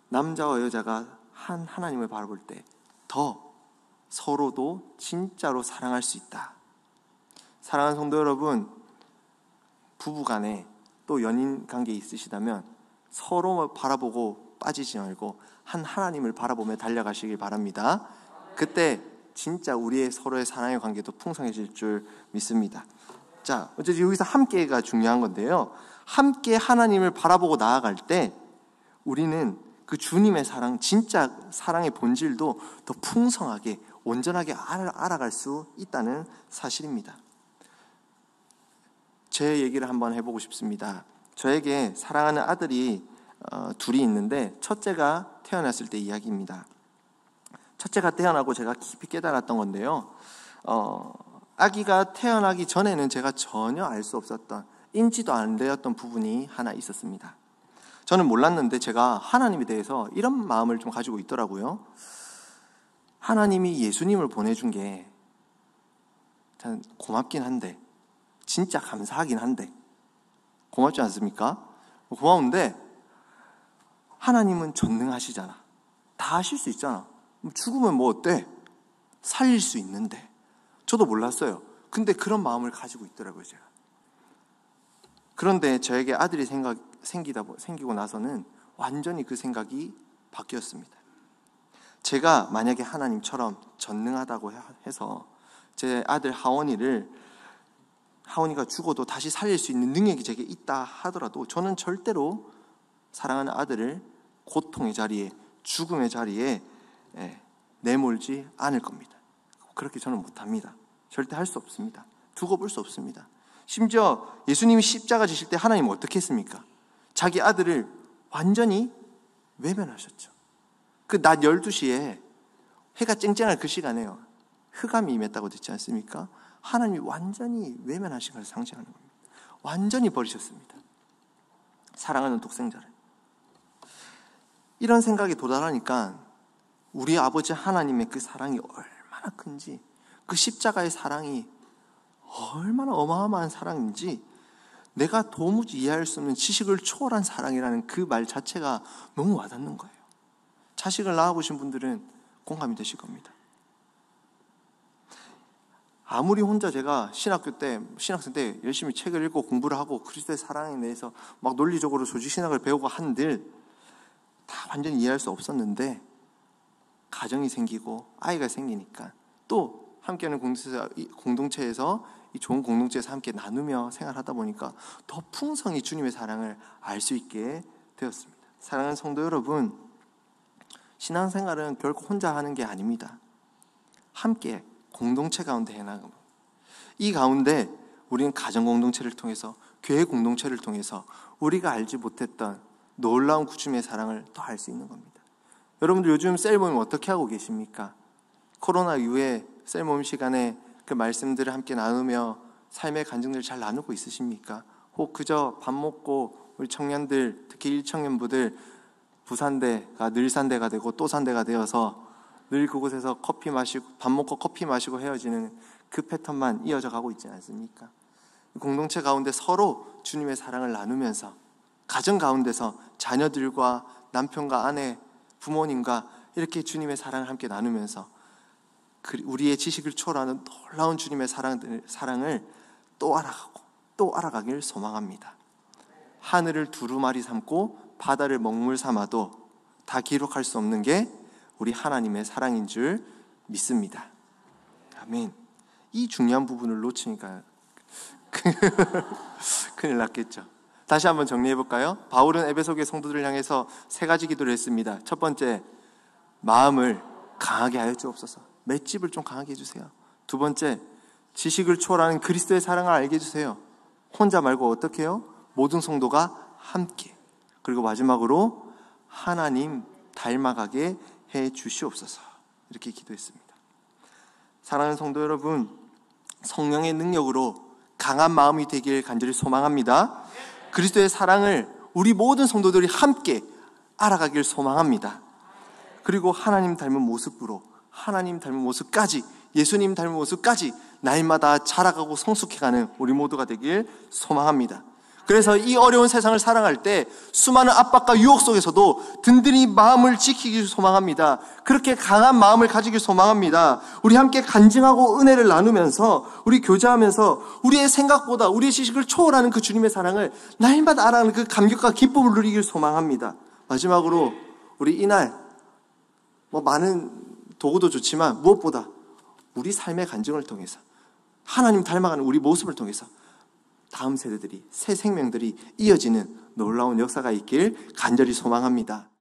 남자와 여자가 하나님을 바라볼 때 더 서로도 진짜로 사랑할 수 있다. 사랑하는 성도 여러분, 부부간에 또 연인 관계 있으시다면 서로 바라보고 빠지지 말고 하나님을 바라보며 달려가시길 바랍니다. 그때 진짜 우리의 서로의 사랑의 관계도 풍성해질 줄 믿습니다. 자, 어쨌든 여기서 함께가 중요한 건데요. 함께 하나님을 바라보고 나아갈 때 우리는 그 주님의 사랑, 진짜 사랑의 본질도 더 풍성하게 온전하게 알아갈 수 있다는 사실입니다. 제 얘기를 한번 해보고 싶습니다. 저에게 사랑하는 아들이 둘이 있는데 첫째가 태어났을 때 이야기입니다. 첫째가 태어나고 제가 깊이 깨달았던 건데요. 아기가 태어나기 전에는 제가 전혀 알 수 없었던, 인지도 안 되었던 부분이 하나 있었습니다. 저는 몰랐는데 제가 하나님에 대해서 이런 마음을 좀 가지고 있더라고요. 하나님이 예수님을 보내준 게 참 고맙긴 한데, 진짜 감사하긴 한데, 고맙지 않습니까? 고마운데 하나님은 전능하시잖아. 다 하실 수 있잖아. 죽으면 뭐 어때? 살릴 수 있는데. 저도 몰랐어요. 근데 그런 마음을 가지고 있더라고요, 제가. 그런데 저에게 아들이 생기고 나서는 완전히 그 생각이 바뀌었습니다. 제가 만약에 하나님처럼 전능하다고 해서 제 아들 하원이가 죽어도 다시 살릴 수 있는 능력이 제게 있다 하더라도 저는 절대로 사랑하는 아들을 고통의 자리에, 죽음의 자리에 내몰지 않을 겁니다. 그렇게 저는 못합니다. 절대 할 수 없습니다. 두고 볼 수 없습니다. 심지어 예수님이 십자가 지실 때 하나님은 어떻게 했습니까? 자기 아들을 완전히 외면하셨죠. 그 낮 12시에 해가 쨍쨍할 그 시간에요. 흑암이 임했다고 듣지 않습니까? 하나님이 완전히 외면하신 것을 상징하는 겁니다. 완전히 버리셨습니다. 사랑하는 독생자를. 이런 생각에 도달하니까 우리 아버지 하나님의 그 사랑이 얼마나 큰지, 그 십자가의 사랑이 얼마나 어마어마한 사랑인지, 내가 도무지 이해할 수 없는 지식을 초월한 사랑이라는 그 말 자체가 너무 와닿는 거예요. 자식을 낳아보신 분들은 공감이 되실 겁니다. 아무리 혼자 제가 신학생 때 열심히 책을 읽고 공부를 하고 그리스도의 사랑에 대해서 막 논리적으로 조직신학을 배우고 한들 다 완전히 이해할 수 없었는데, 가정이 생기고 아이가 생기니까 또 함께하는 공동체에서 이 좋은 공동체에서 함께 나누며 생활하다 보니까 더 풍성히 주님의 사랑을 알 수 있게 되었습니다. 사랑하는 성도 여러분, 신앙생활은 결코 혼자 하는 게 아닙니다. 함께 공동체 가운데 해나가는, 이 가운데 우리는 가정 공동체를 통해서, 교회 공동체를 통해서 우리가 알지 못했던 놀라운 주님의 사랑을 더 알 수 있는 겁니다. 여러분들 요즘 셀 모임 어떻게 하고 계십니까? 코로나 이후에 셀 모임 시간에 그 말씀들을 함께 나누며 삶의 간증들을 잘 나누고 있으십니까? 혹 그저 밥 먹고 우리 청년들, 특히 1청년부들 부산대가 늘산대가 되고 또 산대가 되어서 늘 그곳에서 커피 마시고, 밥 먹고 커피 마시고 헤어지는 그 패턴만 이어져 가고 있지 않습니까? 공동체 가운데 서로 주님의 사랑을 나누면서, 가정 가운데서 자녀들과 남편과 아내, 부모님과 이렇게 주님의 사랑을 함께 나누면서 우리의 지식을 초월하는 놀라운 주님의 사랑을 또 알아가고 또 알아가길 소망합니다. 하늘을 두루마리 삼고 바다를 먹물 삼아도 다 기록할 수 없는 게 우리 하나님의 사랑인 줄 믿습니다. 아멘. 이 중요한 부분을 놓치니까 큰일 났겠죠. 다시 한번 정리해 볼까요? 바울은 에베소 교회 성도들을 향해서 3가지 기도를 했습니다. 첫 번째, 마음을 강하게 하여 주옵소서. 맷집을 좀 강하게 해주세요. 두 번째, 지식을 초월하는 그리스도의 사랑을 알게 해주세요. 혼자 말고 어떻게 해요? 모든 성도가 함께. 그리고 마지막으로 하나님 닮아가게 해 주시옵소서. 이렇게 기도했습니다. 사랑하는 성도 여러분, 성령의 능력으로 강한 마음이 되길 간절히 소망합니다. 그리스도의 사랑을 우리 모든 성도들이 함께 알아가길 소망합니다. 그리고 하나님 닮은 모습으로, 하나님 닮은 모습까지, 예수님 닮은 모습까지 날마다 자라가고 성숙해가는 우리 모두가 되길 소망합니다. 그래서 이 어려운 세상을 살아갈 때 수많은 압박과 유혹 속에서도 든든히 마음을 지키길 소망합니다. 그렇게 강한 마음을 가지길 소망합니다. 우리 함께 간증하고 은혜를 나누면서, 우리 교제하면서 우리의 생각보다 우리의 지식을 초월하는 그 주님의 사랑을 날마다 알아가는 그 감격과 기쁨을 누리길 소망합니다. 마지막으로 우리 이날 많은 도구도 좋지만 무엇보다 우리 삶의 간증을 통해서, 하나님 닮아가는 우리 모습을 통해서 다음 세대들이, 새 생명들이 이어지는 놀라운 역사가 있길 간절히 소망합니다.